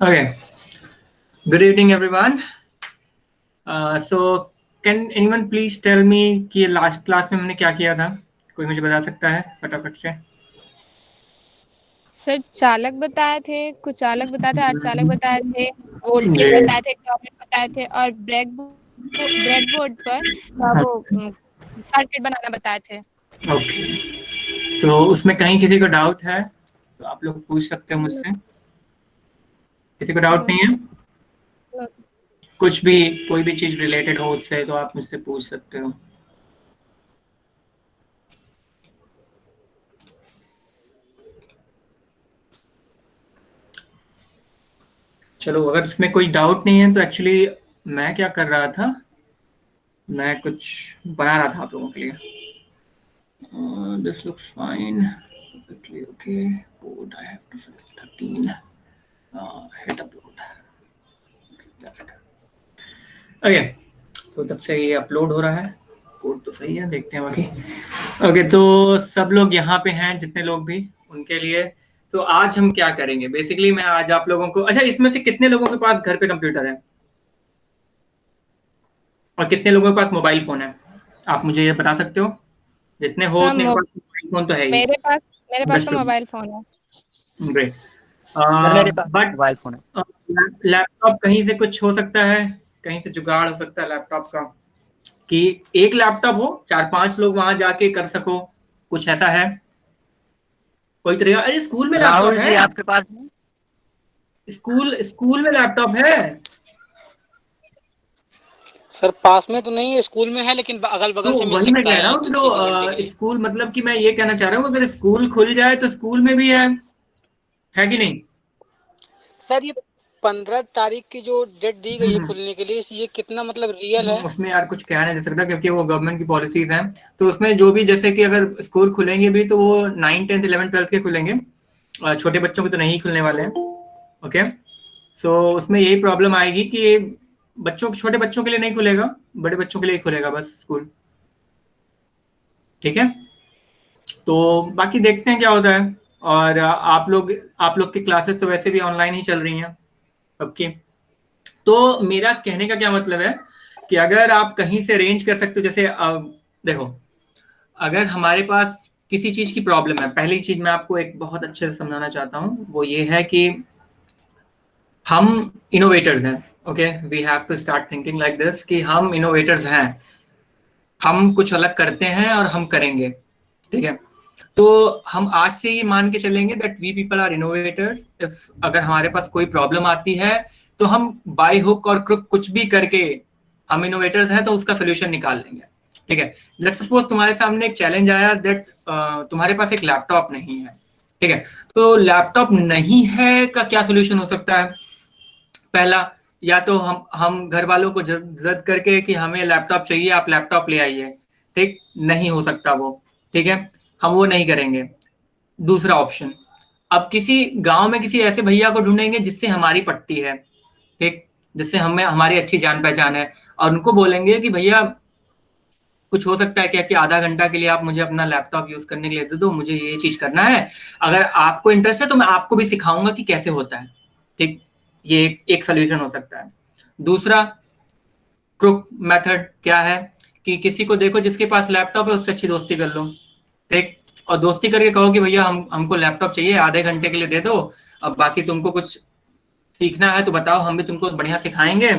Okay. Good evening, everyone. So, can anyone please tell me कि last class में हमने क्या किया था? कोई मुझे बता सकता है फटाफट से? सर चालक बताए थे, कुछ चालक बताए थे, अर्धचालक बताए थे, वोल्टेज जी। बताए थे, करंट बताए थे और ब्रेड बोर्ड पर वो सर्किट बनाना बताए थे। ओके। तो उसमें कहीं किसी को डाउट है तो आप लोग पूछ सकते हो मुझसे। किसी को डाउट नो नहीं सर, है? No sir. कुछ भी कोई भी चीज रिलेटेड हो उससे तो आप मुझसे पूछ सकते हो। चलो, अगर इसमें कोई डाउट नहीं है तो एक्चुअली मैं क्या कर रहा था, मैं कुछ बना रहा था आप लोगों के लिए। This looks fine. Perfectly okay. Board I have to select 13. Hit upload. Okay, तो तब से ये अपलोड हो रहा है। कोड तो सही है, देखते हैं बाकी। ओके, तो सब लोग यहाँ पे हैं, जितने लोग भी उनके लिए। तो आज हम क्या करेंगे बेसिकली, मैं आज आप लोगों को, अच्छा इसमें से कितने लोगों के पास घर पे कंप्यूटर है और कितने लोगों के पास मोबाइल फोन है? आप मुझे ये बता सकते हो? जितने हो सर उतने के पास मोबाइल फोन तो है ही। मेरे पास मेरे पास तो अंडरस्टूड, मोबाइल फोन है। ग्रेट। सर मेरे पास बट मोबाइल फोन है। लैपटॉप कहीं से कुछ हो सकता है, कहीं से जुगाड़ हो सकता है लैपटॉप का, कि एक लैपटॉप हो, 4-5 लोग वहां जाके कर सको, कुछ ऐसा है कोई तरीका? अरे स्कूल में लैपटॉप राहुल है। जी आपके पास में? स्कूल स्कूल में लैपटॉप है। सर पास में तो नहीं है, स्कूल में है, लेकिन अगल तो बगल से मिल वही मैं सकता कह रहा है हूँ कि 2-3 घंटे के तो लिए। स्कूल, मतलब कि मैं ये कहना चाह रहा हूँ अगर स्कूल खुल जाए तो स्कूल में भी है कि नहीं? सर ये 15 तारीख की जो डेट दी गई है खुलने के लिए, ये कितना मतलब रियल है? उसमें यार कुछ कह नहीं जा सकता क्योंकि वो गवर्नमेंट की पॉलिसीज हैं। तो उसमें जो भी, जैसे कि अगर स्कूल खुलेंगे भी तो वो 9, 10, 11, 12 के खुलेंगे, छोटे बच्चों के तो नहीं खुलने वाले हैं। ओके, सो उसमें यही प्रॉब्लम आएगी कि छोटे बच्चों के लिए नहीं खुलेगा, बड़े बच्चों के लिए ही खुलेगा बस स्कूल। ठीक है, तो बाकी देखते हैं क्या होता है। और आप लोग की क्लासेस तो वैसे भी ऑनलाइन ही चल रही हैं अब की। तो मेरा कहने का क्या मतलब है कि अगर आप कहीं से अरेंज कर सकते हो, जैसे देखो, अगर हमारे पास किसी चीज की प्रॉब्लम है, पहली चीज मैं आपको एक बहुत अच्छे से समझाना चाहता हूँ, वो ये है कि हम इनोवेटर्स हैं। Okay, we have to start thinking like this कि हम इनोवेटर्स हैं, हम कुछ अलग करते हैं और हम करेंगे। ठीक है, तो हम आज से ही मान के चलेंगे that we people are innovators. If अगर हमारे पास कोई प्रॉब्लम आती है तो हम बाय हुक और क्रुक कुछ भी करके, हम इनोवेटर्स हैं तो उसका सोल्यूशन निकाल लेंगे। ठीक है, लेट्स सपोज तुम्हारे सामने एक चैलेंज आया दैट तुम्हारे पास एक लैपटॉप नहीं है। ठीक है, तो लैपटॉप नहीं है का क्या सोल्यूशन हो सकता है? पहला, या तो हम घर वालों को जद करके कि हमें लैपटॉप चाहिए, आप लैपटॉप ले आइए। ठीक, नहीं हो सकता वो। ठीक है, हम वो नहीं करेंगे। दूसरा ऑप्शन, अब किसी गांव में किसी ऐसे भैया को ढूंढेंगे जिससे हमारी पटती है, ठीक, जिससे हमें हमारी अच्छी जान पहचान है, और उनको बोलेंगे कि भैया कुछ हो सकता है क्या कि आधा घंटा के लिए आप मुझे अपना लैपटॉप यूज करने के लिए दे दो, मुझे ये चीज करना है, अगर आपको इंटरेस्ट है तो मैं आपको भी सिखाऊंगा कि कैसे होता है। ठीक, ये एक सोल्यूशन हो सकता है। दूसरा क्रुक मेथड क्या है कि किसी को देखो जिसके पास लैपटॉप है, उससे अच्छी दोस्ती कर लो। ठीक, और दोस्ती करके कहो कि भैया हमको लैपटॉप चाहिए, आधे घंटे के लिए दे दो, अब बाकी तुमको कुछ सीखना है तो बताओ, हम भी तुमको बढ़िया सिखाएंगे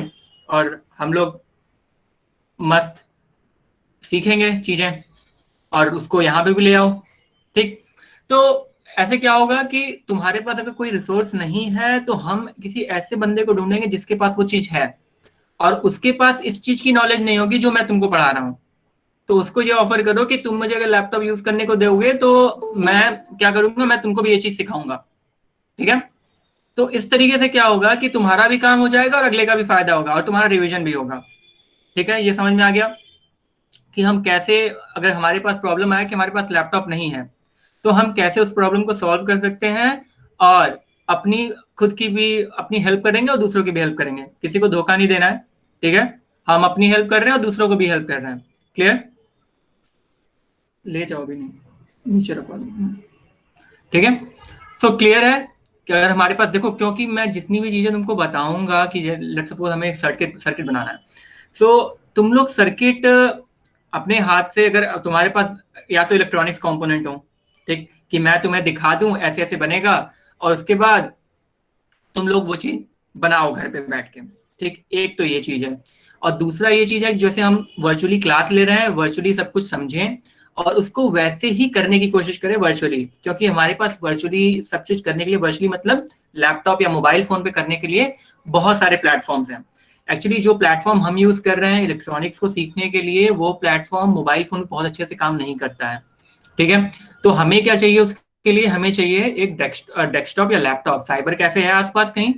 और हम लोग मस्त सीखेंगे चीजें, और उसको यहाँ पे भी ले आओ। ठीक, तो ऐसे क्या होगा कि तुम्हारे पास अगर कोई रिसोर्स नहीं है तो हम किसी ऐसे बंदे को ढूंढेंगे जिसके पास वो चीज है, और उसके पास इस चीज की नॉलेज नहीं होगी जो मैं तुमको पढ़ा रहा हूँ। तो उसको ये ऑफर करो कि तुम मुझे अगर लैपटॉप यूज करने को दोगे तो मैं क्या करूंगा, मैं तुमको भी ये चीज सिखाऊंगा। ठीक है, तो इस तरीके से क्या होगा कि तुम्हारा भी काम हो जाएगा और अगले का भी फायदा होगा और तुम्हारा रिवीजन भी होगा। ठीक है, ये समझ में आ गया कि हम कैसे, अगर हमारे पास प्रॉब्लम आया कि हमारे पास लैपटॉप नहीं है, तो हम कैसे उस प्रॉब्लम को सॉल्व कर सकते हैं, और अपनी खुद की भी अपनी हेल्प करेंगे और दूसरों की भी हेल्प करेंगे। किसी को धोखा नहीं देना है। ठीक है, हम अपनी हेल्प कर रहे हैं और दूसरों को भी हेल्प कर रहे हैं। क्लियर? ले जाओ भी नहीं, नीचे रखवा दो। ठीक है, सो क्लियर है कि अगर हमारे पास देखो, क्योंकि मैं जितनी भी चीजें तुमको बताऊंगा कि लेट्स सपोज हमें सर्किट सर्किट बनाना है, सो तुम लोग सर्किट अपने हाथ से, अगर तुम्हारे पास या तो इलेक्ट्रॉनिक्स कंपोनेंट हो, ठीक, कि मैं तुम्हें दिखा दूं ऐसे ऐसे बनेगा, और उसके बाद तुम लोग वो चीज बनाओ घर पे बैठ के, ठीक, एक तो ये चीज है। और दूसरा ये चीज है कि जैसे हम वर्चुअली क्लास ले रहे हैं, वर्चुअली सब कुछ समझें और उसको वैसे ही करने की कोशिश करें वर्चुअली, क्योंकि हमारे पास वर्चुअली सब कुछ करने के लिए, वर्चुअली मतलब लैपटॉप या मोबाइल फोन पे करने के लिए बहुत सारे प्लेटफॉर्म्स हैं। एक्चुअली जो प्लेटफॉर्म हम यूज कर रहे हैं इलेक्ट्रॉनिक्स को सीखने के लिए, वो प्लेटफॉर्म मोबाइल फोन में बहुत अच्छे से काम नहीं करता है, ठीक है। तो हमें क्या चाहिए उसके लिए, हमें चाहिए एक डेस्कटॉप या लैपटॉप। साइबर कैफे है आसपास कहीं?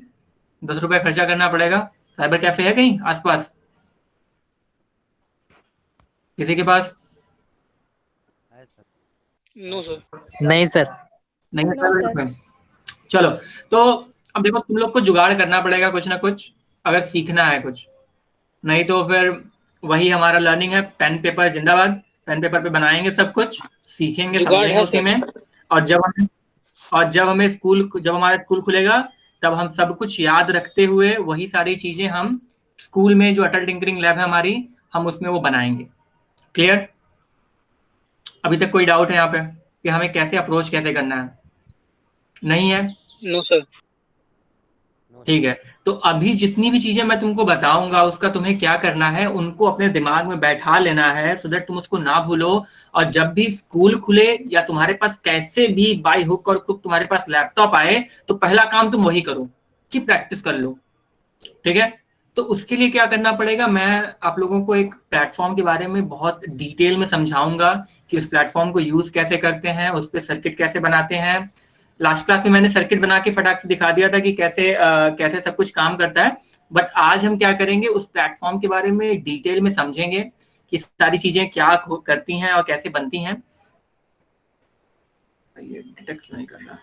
10 रुपए खर्चा करना पड़ेगा। साइबर कैफे है कहीं आसपास किसी के पास? No sir. नहीं सर। नहीं है No, साइबर sir. कैफे। चलो, तो अब देखो तुम लोग को जुगाड़ करना पड़ेगा कुछ ना कुछ, अगर सीखना है कुछ, नहीं तो फिर वही हमारा लर्निंग है, पेन पेपर जिंदाबाद। पेन पेपर पे बनाएंगे सब कुछ, सीखेंगे जुगाड़ समझेंगे है उसी सर। में। और जब हमारा स्कूल खुलेगा, तब हम सब कुछ याद रखते हुए वही सारी चीजें हम स्कूल में जो अटल टिंकरिंग लैब है हमारी, हम उसमें वो बनाएंगे। क्लियर? अभी तक कोई डाउट है यहाँ पे कि हमें कैसे अप्रोच कैसे करना है? नहीं है? No sir. ठीक है। तो अभी जितनी भी चीजें मैं तुमको बताऊंगा, उसका तुम्हें क्या करना है, उनको अपने दिमाग में बैठा लेना है, सो दैट तुम उसको ना भूलो। और जब भी स्कूल खुले या तुम्हारे पास कैसे भी बाय हुक और क्रुक तुम्हारे पास लैपटॉप आए, तो पहला काम तुम वही करो कि प्रैक्टिस कर लो, ठीक है। तो उसके लिए क्या करना पड़ेगा, मैं आप लोगों को एक प्लेटफॉर्म के बारे में बहुत डिटेल में समझाऊंगा कि उस प्लेटफॉर्म को यूज कैसे करते हैं, उस पर सर्किट कैसे बनाते हैं। लास्ट क्लास में मैंने सर्किट बना के फटाक से दिखा दिया था कि कैसे सब कुछ काम करता है। बट आज हम क्या करेंगे, उस प्लेटफॉर्म के बारे में डिटेल में समझेंगे कि सारी चीजें क्या करती हैं और कैसे बनती हैं। ये डिटेक्ट क्यों नहीं कर रहा?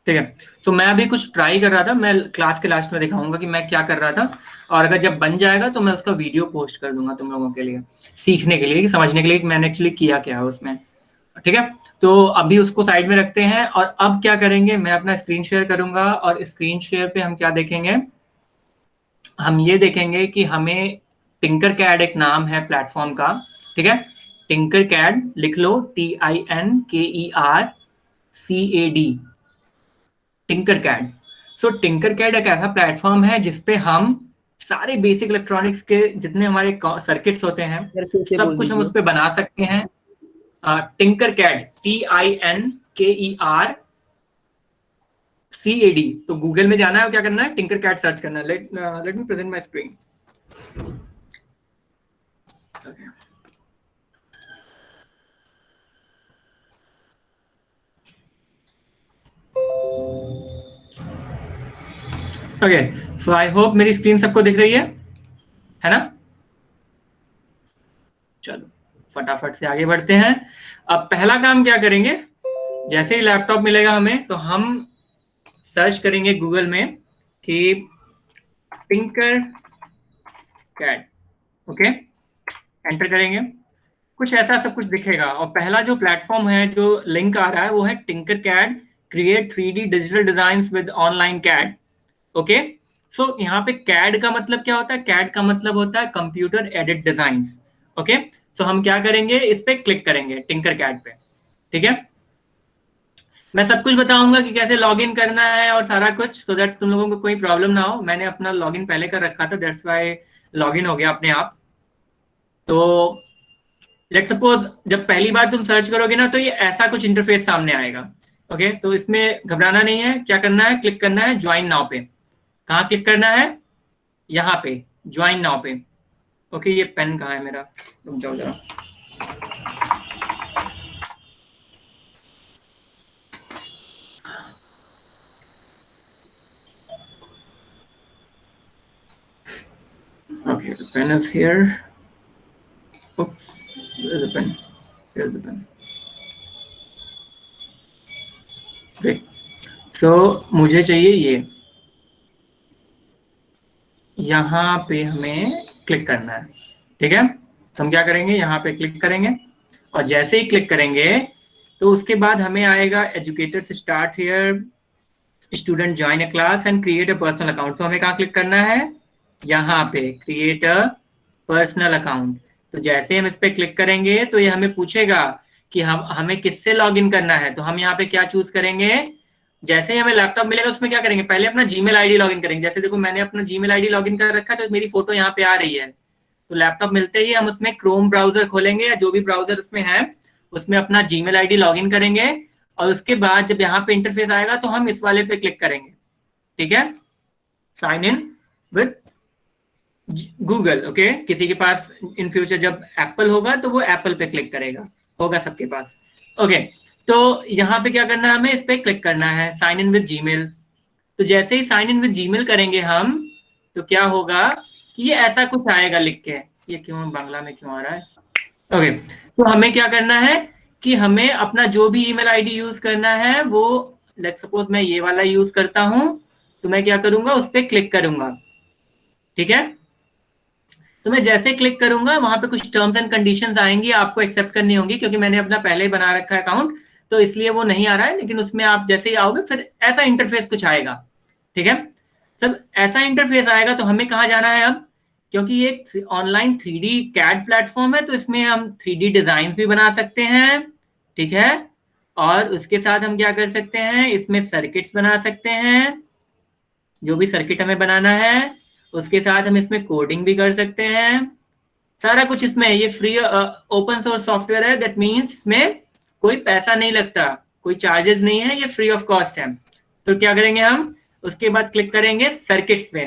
ठीक है। तो मैं अभी कुछ ट्राई कर रहा था, मैं क्लास के लास्ट में दिखाऊंगा कि मैं क्या कर रहा था, और अगर जब बन जाएगा तो मैं उसका वीडियो पोस्ट कर दूंगा तुम लोगों के लिए, सीखने के लिए, कि समझने के लिए कि मैंने एक्चुअली किया क्या है उसमें, ठीक है। तो अभी उसको साइड में रखते हैं, और अब क्या करेंगे, मैं अपना स्क्रीन शेयर करूंगा, और स्क्रीन शेयर पे हम क्या देखेंगे, हम ये देखेंगे कि हमें टिंकर कैड एक नाम है प्लेटफॉर्म का, ठीक है। टिंकर कैड लिख लो, TINKERCAD, टिंकर कैड। सो टिंकर कैड एक ऐसा प्लेटफॉर्म है जिसपे हम सारे बेसिक इलेक्ट्रॉनिक्स के जितने हमारे सर्किट्स होते हैं, सर फिर से सब बोल कुछ हम दीजिए। उस पर बना सकते हैं। Tinkercad, TINKERCAD। तो गूगल में जाना है और क्या करना है, टिंकर कैड सर्च करना है। Let me present my screen. Okay, so I hope मेरी स्क्रीन सबको दिख रही है ना? चलो फटाफट से आगे बढ़ते हैं। अब पहला काम क्या करेंगे, जैसे ही लैपटॉप मिलेगा हमें, तो हम सर्च करेंगे गूगल में कि टिंकर कैड, ओके, एंटर करेंगे, कुछ ऐसा सब कुछ दिखेगा। और पहला जो प्लेटफॉर्म है, जो लिंक आ रहा है, वो है Tinkercad create 3D digital design with online CAD, okay. So यहाँ पे कैड का मतलब क्या होता है, कैड का मतलब होता है कंप्यूटर एडेड डिजाइन, ओके। सो हम क्या करेंगे, इस पे क्लिक करेंगे टिंकर कैड पे, ठीक है। मैं सब कुछ बताऊंगा कि कैसे लॉगिन करना है और सारा कुछ, सो दैट तुम लोगों को कोई प्रॉब्लम ना हो। मैंने अपना लॉगिन पहले कर रखा था, दैट्स व्हाई लॉगिन हो गया अपने आप। तो लेट सपोज जब पहली बार तुम सर्च करोगे ना, तो ये ऐसा कुछ इंटरफेस सामने आएगा, ओके। तो इसमें घबराना नहीं है, क्या करना है, क्लिक करना है ज्वाइन नाउ पे। कहाँ क्लिक करना है, यहाँ पे ज्वाइन नाउ पे, ओके। ये पेन कहाँ है मेरा, रुक जाओ जरा। Okay, the pen is here. Oops, where's the pen? Here's the pen. Great. So मुझे चाहिए ये, यहाँ पे हमें क्लिक करना है, ठीक है। तो हम क्या करेंगे, यहाँ पे क्लिक करेंगे, और जैसे ही क्लिक करेंगे तो उसके बाद हमें आएगा एजुकेटर से start here, student join a class and create a personal account. तो हमें कहाँ क्लिक करना है, यहाँ पे क्रिएट अ पर्सनल अकाउंट। तो जैसे हम इस पे क्लिक करेंगे तो ये हमें पूछेगा कि हमें किससे लॉगिन करना है। तो हम यहाँ पे क्या चूज करेंगे, जैसे ही हमें लैपटॉप मिलेगा उसमें क्या करेंगे, पहले अपना जीमेल आईडी लॉगिन करेंगे। जैसे देखो मैंने अपना जीमेल आईडी लॉगिन कर रखा है तो मेरी फोटो यहाँ पे आ रही है। तो लैपटॉप मिलते ही हम उसमें क्रोम ब्राउजर खोलेंगे या जो भी ब्राउजर उसमें है, उसमें अपना जीमेल आईडी लॉगिन करेंगे और उसके बाद जब यहाँ पे इंटरफेस आएगा तो हम इस वाले पे क्लिक करेंगे। ठीक है, sign in with Google. Okay, किसी के पास इन फ्यूचर जब एप्पल होगा तो वो एप्पल पे क्लिक करेगा, होगा सबके पास। ओके, तो यहाँ पे क्या करना है, हमें इस पे क्लिक करना है साइन इन विद जीमेल। तो जैसे ही साइन इन विद जीमेल करेंगे हम, तो क्या होगा कि ये ऐसा कुछ आएगा लिख के। ये क्यों बांग्ला में क्यों आ रहा है। ओके, तो हमें क्या करना है कि हमें अपना जो भी ईमेल आईडी यूज करना है वो, लेट्स सपोज मैं ये वाला यूज करता हूं, तो मैं क्या करूंगा, उस पर क्लिक करूंगा। ठीक है, तो मैं जैसे क्लिक करूंगा वहां पे कुछ टर्म्स एंड कंडीशंस आएंगी, आपको एक्सेप्ट करनी होंगी, क्योंकि मैंने अपना पहले ही बना रखा है अकाउंट, तो इसलिए वो नहीं आ रहा है। लेकिन उसमें आप जैसे ही आओगे फिर ऐसा इंटरफेस कुछ आएगा। ठीक है, सब ऐसा इंटरफेस आएगा। तो हमें कहाँ जाना है अब, क्योंकि ये ऑनलाइन 3D कैड प्लेटफॉर्म है, तो इसमें हम 3D डिजाइन भी बना सकते हैं। ठीक है, और उसके साथ हम क्या कर सकते हैं, इसमें सर्किट्स बना सकते हैं, जो भी सर्किट हमें बनाना है। उसके साथ हम इसमें कोडिंग भी कर सकते हैं, सारा कुछ इसमें है। ये फ्री ओपन सोर्स सॉफ्टवेयर है, दैट मीन्स इसमें कोई पैसा नहीं लगता, कोई चार्जेस नहीं है, ये फ्री ऑफ कॉस्ट है। तो क्या करेंगे हम, उसके बाद क्लिक करेंगे सर्किट्स पे।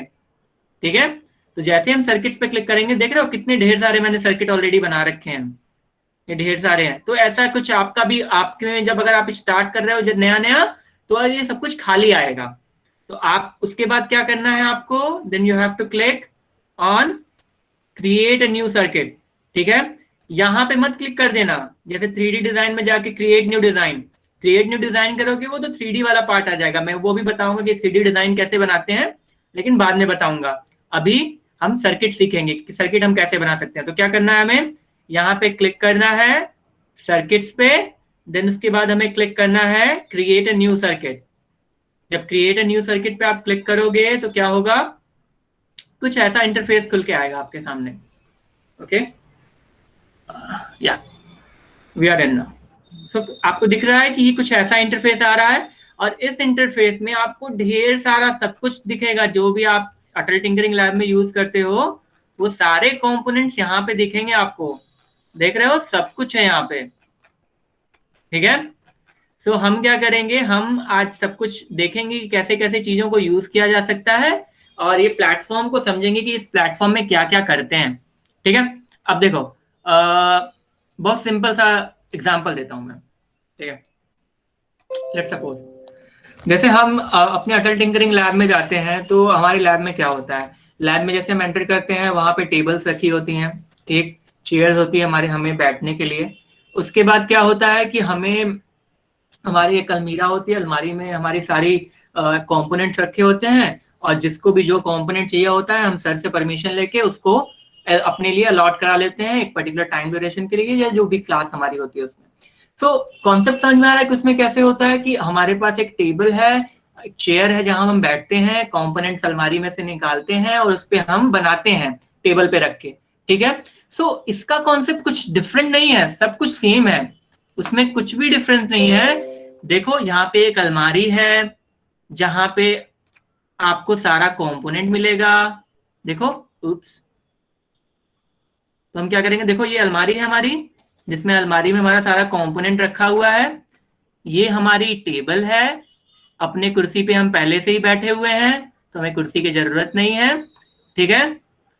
ठीक है, तो जैसे हम सर्किट्स पे क्लिक करेंगे, देख रहे हो कितने ढेर सारे मैंने सर्किट ऑलरेडी बना रखे हैं, ये ढेर सारे हैं। तो ऐसा कुछ आपका भी, आपके जब अगर आप स्टार्ट कर रहे हो जब नया नया, तो ये सब कुछ खाली आएगा। तो आप उसके बाद क्या करना है आपको, then you have to click on create a new circuit. ठीक है, यहाँ पे मत क्लिक कर देना, जैसे 3D डिजाइन में जाके create new design, create new design करोगे वो तो 3D वाला पार्ट आ जाएगा। मैं वो भी बताऊंगा कि 3D डिजाइन कैसे बनाते हैं, लेकिन बाद में बताऊंगा। अभी हम सर्किट सीखेंगे कि सर्किट हम कैसे बना सकते हैं। तो क्या करना है, हमें यहाँ पे क्लिक करना है सर्किट्स पे, देन उसके बाद हमें क्लिक करना है क्रिएट अ न्यू सर्किट। जब क्रिएट अ न्यू सर्किट पे आप क्लिक करोगे तो क्या होगा, कुछ ऐसा इंटरफेस खुल के आएगा आपके सामने। ओके, या वी आर इन नाउ। सो आपको दिख रहा है कि ये कुछ ऐसा इंटरफेस आ रहा है, और इस इंटरफेस में आपको ढेर सारा सब कुछ दिखेगा, जो भी आप अटल टिंकरिंग लैब में यूज करते हो वो सारे कंपोनेंट्स यहाँ पे दिखेंगे आपको। देख रहे हो, सब कुछ है यहाँ पे। ठीक है, सो हम क्या करेंगे, हम आज सब कुछ देखेंगे कि कैसे कैसे चीजों को यूज किया जा सकता है, और ये प्लेटफॉर्म को समझेंगे कि इस प्लेटफॉर्म में क्या क्या करते हैं। ठीक है, अब देखो बहुत सिंपल सा एग्जांपल देता हूं मैं। ठीक है, लेट्स सपोज जैसे हम अपने अटल टिंकरिंग लैब में जाते हैं, तो हमारी लैब में क्या होता है, लैब में जैसे हम एंटर करते हैं वहां पे टेबल्स रखी होती हैं, ठीक, चेयर्स होती है हमारे हमें बैठने के लिए। उसके बाद क्या होता है कि हमें, हमारी एक अलमीरा होती है, अलमारी में हमारी सारी कंपोनेंट्स रखे होते हैं, और जिसको भी जो कंपोनेंट चाहिए होता है हम सर से परमिशन लेके उसको अपने लिए अलॉट करा लेते हैं एक पर्टिकुलर टाइम ड्यूरेशन के लिए, या जो भी क्लास हमारी होती है उसमें। सो कॉन्सेप्ट समझ में आ रहा है कि उसमें कैसे होता है कि हमारे पास एक टेबल है, एक चेयर है जहां हम बैठते हैं, कंपोनेंट्स अलमारी में से निकालते हैं और उस पर हम बनाते हैं टेबल पे रख के। ठीक है, सो इसका कॉन्सेप्ट कुछ डिफरेंट नहीं है, सब कुछ सेम है, उसमें कुछ भी डिफरेंस नहीं है। देखो यहाँ पे एक अलमारी है जहां पे आपको सारा कंपोनेंट मिलेगा। देखो, उप्स, तो हम क्या करेंगे, देखो ये अलमारी है हमारी, जिसमें अलमारी में हमारा सारा कंपोनेंट रखा हुआ है। ये हमारी टेबल है, अपने कुर्सी पे हम पहले से ही बैठे हुए हैं तो हमें कुर्सी की जरूरत नहीं है। ठीक है,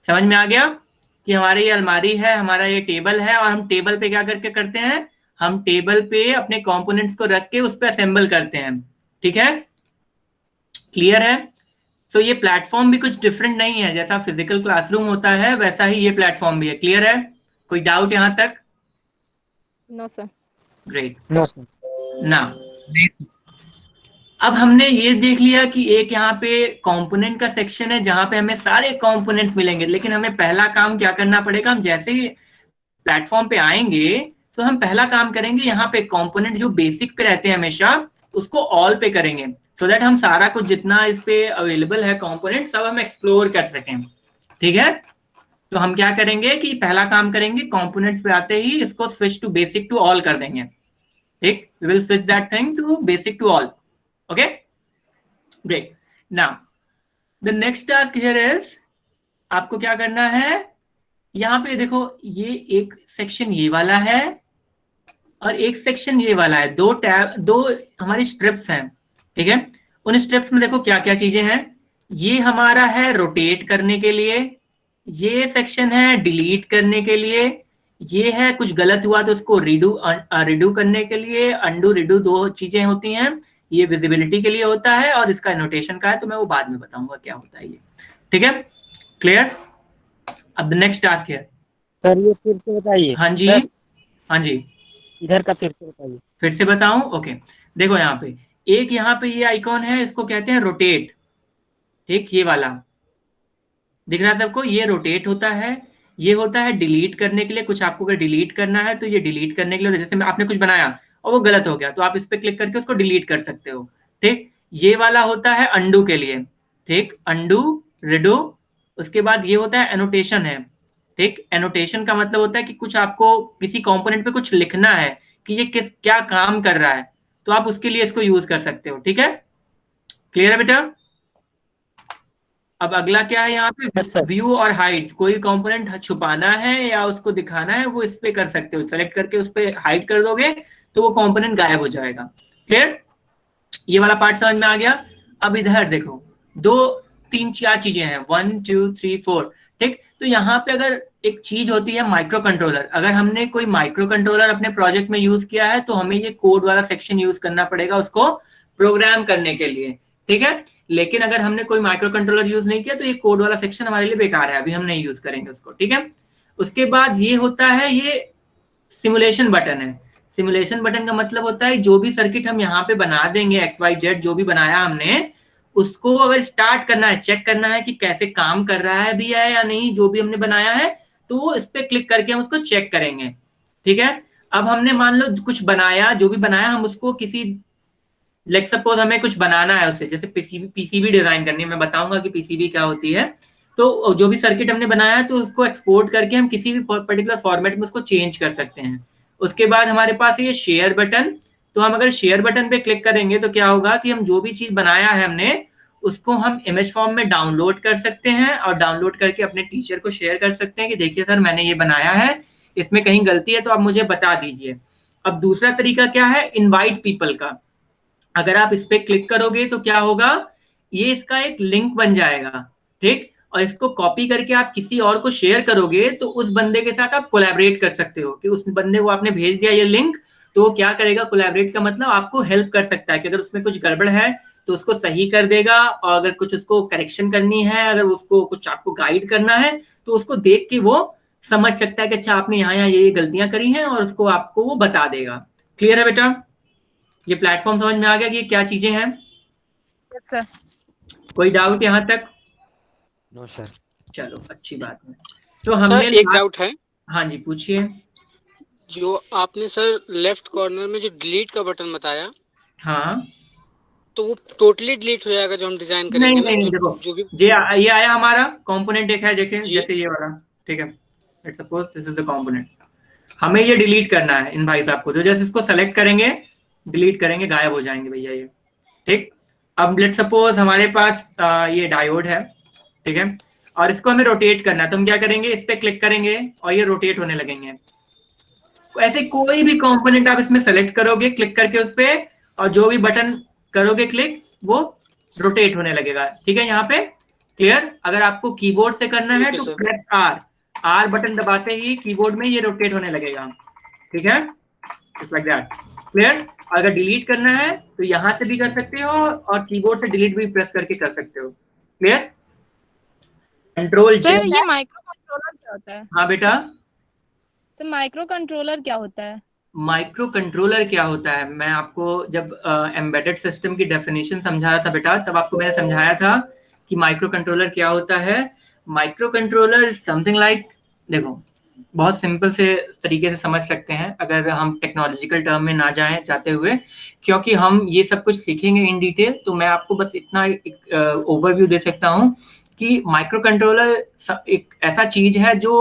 समझ में आ गया कि हमारी ये अलमारी है, हमारा ये टेबल है, और हम टेबल पे क्या करके करते हैं, हम टेबल पे अपने कंपोनेंट्स को रख के उस पर असेंबल करते हैं। ठीक है, क्लियर है। तो ये प्लेटफॉर्म भी कुछ डिफरेंट नहीं है, जैसा फिजिकल क्लासरूम होता है वैसा ही ये प्लेटफॉर्म भी है। क्लियर है, कोई डाउट यहाँ तक? No sir. Great. No sir. ना, अब हमने ये देख लिया कि एक यहाँ पे कंपोनेंट का सेक्शन है जहां पे हमें सारे कंपोनेंट्स मिलेंगे, लेकिन हमें पहला काम क्या करना पड़ेगा, हम जैसे ही प्लेटफॉर्म पे आएंगे तो हम पहला काम करेंगे, यहाँ पे कंपोनेंट जो बेसिक पे रहते हैं हमेशा उसको ऑल पे करेंगे। सो दैट हम सारा कुछ जितना इस पे अवेलेबल है कंपोनेंट सब हम एक्सप्लोर कर सकें। ठीक है, तो हम क्या करेंगे कि पहला काम करेंगे, कंपोनेंट्स पे आते ही इसको switch to basic to all कर देंगे। ठीक, we will switch that thing to basic to all. Okay, great. Now the next task here is, आपको क्या करना है, यहाँ पे देखो ये एक सेक्शन ये वाला है और एक सेक्शन ये वाला है, दो टैब, दो हमारी स्ट्रिप्स हैं। ठीक है, उन स्ट्रिप्स में देखो क्या क्या चीजें हैं। ये हमारा है रोटेट करने के लिए, ये सेक्शन है डिलीट करने के लिए, ये है कुछ गलत हुआ तो उसको रिडू करने के लिए, अंडू रिडू दो चीजें होती हैं। ये विजिबिलिटी के लिए होता है और इसका एनोटेशन का है, तो मैं वो बाद में बताऊंगा क्या होता है ये। ठीक है, क्लियर? अब द नेक्स्ट टास्क है सर, ये फिर से बताइए। हाँ जी, सर, हाँ जी, इधर का फिर से बताइए। फिर से बताऊं? ओके, देखो यहाँ पे एक, यहाँ पे ये आइकॉन है, इसको कहते हैं रोटेट। ठीक, ये वाला दिख रहा है सबको, ये रोटेट होता है। ये होता है डिलीट करने के लिए, कुछ आपको अगर डिलीट करना है तो ये डिलीट करने के लिए, जैसे आपने कुछ बनाया और वो गलत हो गया तो आप इस पे क्लिक करके उसको डिलीट कर सकते हो। ठीक, ये वाला होता है अंडू के लिए। ठीक, अंडू रिडू। उसके बाद ये होता है एनोटेशन है। ठीक, एनोटेशन का मतलब होता है कि कुछ आपको किसी कंपोनेंट पे कुछ लिखना है कि ये किस क्या काम कर रहा है, तो आप उसके लिए इसको यूज कर सकते हो। ठीक है, क्लियर है बेटा? अब अगला क्या है यहाँ पे, व्यू और हाइड। कोई कंपोनेंट छुपाना है या उसको दिखाना है, वो इस पे कर सकते हो, सेलेक्ट करके उस पे हाइड कर दोगे तो वो कंपोनेंट गायब हो जाएगा। क्लियर? ये वाला पार्ट समझ में आ गया। अब इधर देखो, दो तीन चार चीजें हैं, 1 2 3 4। ठीक, तो यहाँ पे अगर एक चीज होती है माइक्रो कंट्रोलर, अगर हमने कोई माइक्रो कंट्रोलर अपने प्रोजेक्ट में यूज किया है तो हमें ये कोड वाला सेक्शन यूज करना पड़ेगा उसको प्रोग्राम करने के लिए। ठीक है, लेकिन अगर हमने कोई माइक्रो कंट्रोलर यूज नहीं किया तो ये कोड वाला सेक्शन हमारे लिए बेकार है, अभी हम नहीं यूज करेंगे उसको। ठीक है, उसके बाद ये होता है, ये सिमुलेशन बटन है। सिमुलेशन बटन का मतलब होता है जो भी सर्किट हम यहाँ पे बना देंगे, XYZ जो भी बनाया हमने, उसको अगर स्टार्ट करना है, चेक करना है कि कैसे काम कर रहा है भी है या नहीं, जो भी हमने बनाया है, तो वो इस पे क्लिक करके हम उसको चेक करेंगे। ठीक है, अब हमने मान लो कुछ बनाया, जो भी बनाया हम उसको किसी, लेट सपोज हमें कुछ बनाना है उससे, जैसे पीसीबी डिजाइन करनी है, मैं बताऊंगा कि पीसीबी क्या होती है। तो जो भी सर्किट हमने बनाया है तो उसको एक्सपोर्ट करके हम किसी भी पर्टिकुलर फॉर्मेट में उसको चेंज कर सकते हैं। उसके बाद हमारे पास है ये शेयर बटन। तो हम अगर शेयर बटन पे क्लिक करेंगे तो क्या होगा कि हम जो भी चीज बनाया है हमने, उसको हम इमेज फॉर्म में डाउनलोड कर सकते हैं और डाउनलोड करके अपने टीचर को शेयर कर सकते हैं कि देखिए सर मैंने ये बनाया है, इसमें कहीं गलती है तो आप मुझे बता दीजिए। अब दूसरा तरीका क्या है, इनवाइट पीपल का। अगर आप इस पे क्लिक करोगे तो क्या होगा, ये इसका एक लिंक बन जाएगा। ठीक, और इसको कॉपी करके आप किसी और को शेयर करोगे तो उस बंदे के साथ आप कोलैबोरेट कर सकते हो कि उस बंदे को आपने भेज दिया ये लिंक, तो वो क्या करेगा, कोलैबोरेट का मतलब आपको हेल्प कर सकता है कि अगर उसमें कुछ गड़बड़ है तो उसको सही कर देगा, और अगर कुछ उसको करेक्शन करनी है, अगर उसको कुछ आपको गाइड करना है तो उसको देख के वो समझ सकता है कि अच्छा आपने यहाँ यहाँ ये गलतियां करी हैं, और उसको आपको वो बता देगा। क्लियर है बेटा? ये प्लेटफॉर्म समझ में आ गया कि ये क्या चीजें हैं? Yes sir. कोई डाउट यहाँ तक? No sir. चलो अच्छी बात है। तो हमने सर एक डाउट है। हाँ जी, पूछिए। जो आपने सर लेफ्ट कॉर्नर में जो डिलीट का बटन बताया, हाँ, तो वो टोटली डिलीट हो जाएगा जो हम डिजाइन नहीं करेंगे नहीं ना, नहीं, देखो जो भी ये आया हमारा कंपोनेंट, एक है देखें जी। जैसे ये वाला। ठीक है, let's suppose this is the component, हमें ये डिलीट करना है इन भाई साहब को, जो जैसे इसको सेलेक्ट करेंगे डिलीट करेंगे गायब हो जाएंगे भैया ये। ठीक, अब लेट्स सपोज हमारे पास ये डायोड है। ठीक है, और इसको हमें रोटेट करना है, तो हम क्या करेंगे, इस पे क्लिक करेंगे और ये रोटेट होने लगेंगे। ऐसे कोई भी कंपोनेंट आप इसमें सेलेक्ट करोगे क्लिक करके उस पे, और जो भी बटन करोगे क्लिक, वो रोटेट होने लगेगा। ठीक है, यहाँ पे क्लियर? अगर आपको कीबोर्ड से करना है तो प्रेस आर बटन दबाते ही कीबोर्ड में ये रोटेट होने लगेगा। ठीक है, जस्ट लाइक दैट। क्लियर? अगर डिलीट करना है तो यहां से भी कर सकते हो और कीबोर्ड से डिलीट भी प्रेस करके कर सकते हो। क्लियर? कंट्रोल सर ये माइक्रो कंट्रोलर क्या होता है? हाँ बेटा, सर माइक्रो कंट्रोलर क्या होता है? माइक्रो कंट्रोलर क्या होता है, मैं आपको जब एम्बेडेड सिस्टम की डेफिनेशन समझा रहा था बेटा, तब आपको मैंने समझाया था कि माइक्रो कंट्रोलर क्या होता है। माइक्रो कंट्रोलर समथिंग लाइक, देखो बहुत सिंपल से तरीके से समझ सकते हैं अगर हम टेक्नोलॉजिकल टर्म में ना जाते हुए, क्योंकि हम ये सब कुछ सीखेंगे इन डिटेल। तो मैं आपको बस इतना एक ओवरव्यू दे सकता हूँ कि माइक्रो कंट्रोलर एक ऐसा चीज है जो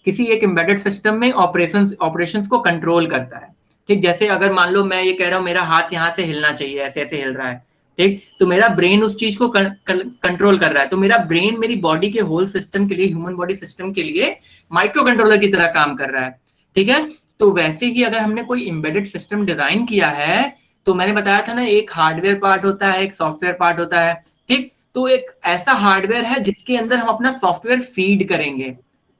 किसी एक एम्बेडेड सिस्टम में ऑपरेशंस को कंट्रोल करता है। ठीक, जैसे अगर मान लो मैं ये कह रहा हूँ मेरा हाथ यहाँ से हिलना चाहिए, ऐसे ऐसे हिल रहा है, ठीक, तो मेरा ब्रेन उस चीज को कंट्रोल कर रहा है। तो मेरा ब्रेन मेरी बॉडी के होल सिस्टम के लिए, ह्यूमन बॉडी सिस्टम के लिए माइक्रो कंट्रोलर की तरह काम कर रहा है। ठीक है, तो वैसे ही अगर हमने कोई एम्बेडेड सिस्टम डिजाइन किया है, तो मैंने बताया था ना, एक हार्डवेयर पार्ट होता है, एक सॉफ्टवेयर पार्ट होता है। ठीक, तो एक ऐसा हार्डवेयर है जिसके अंदर हम अपना सॉफ्टवेयर फीड करेंगे।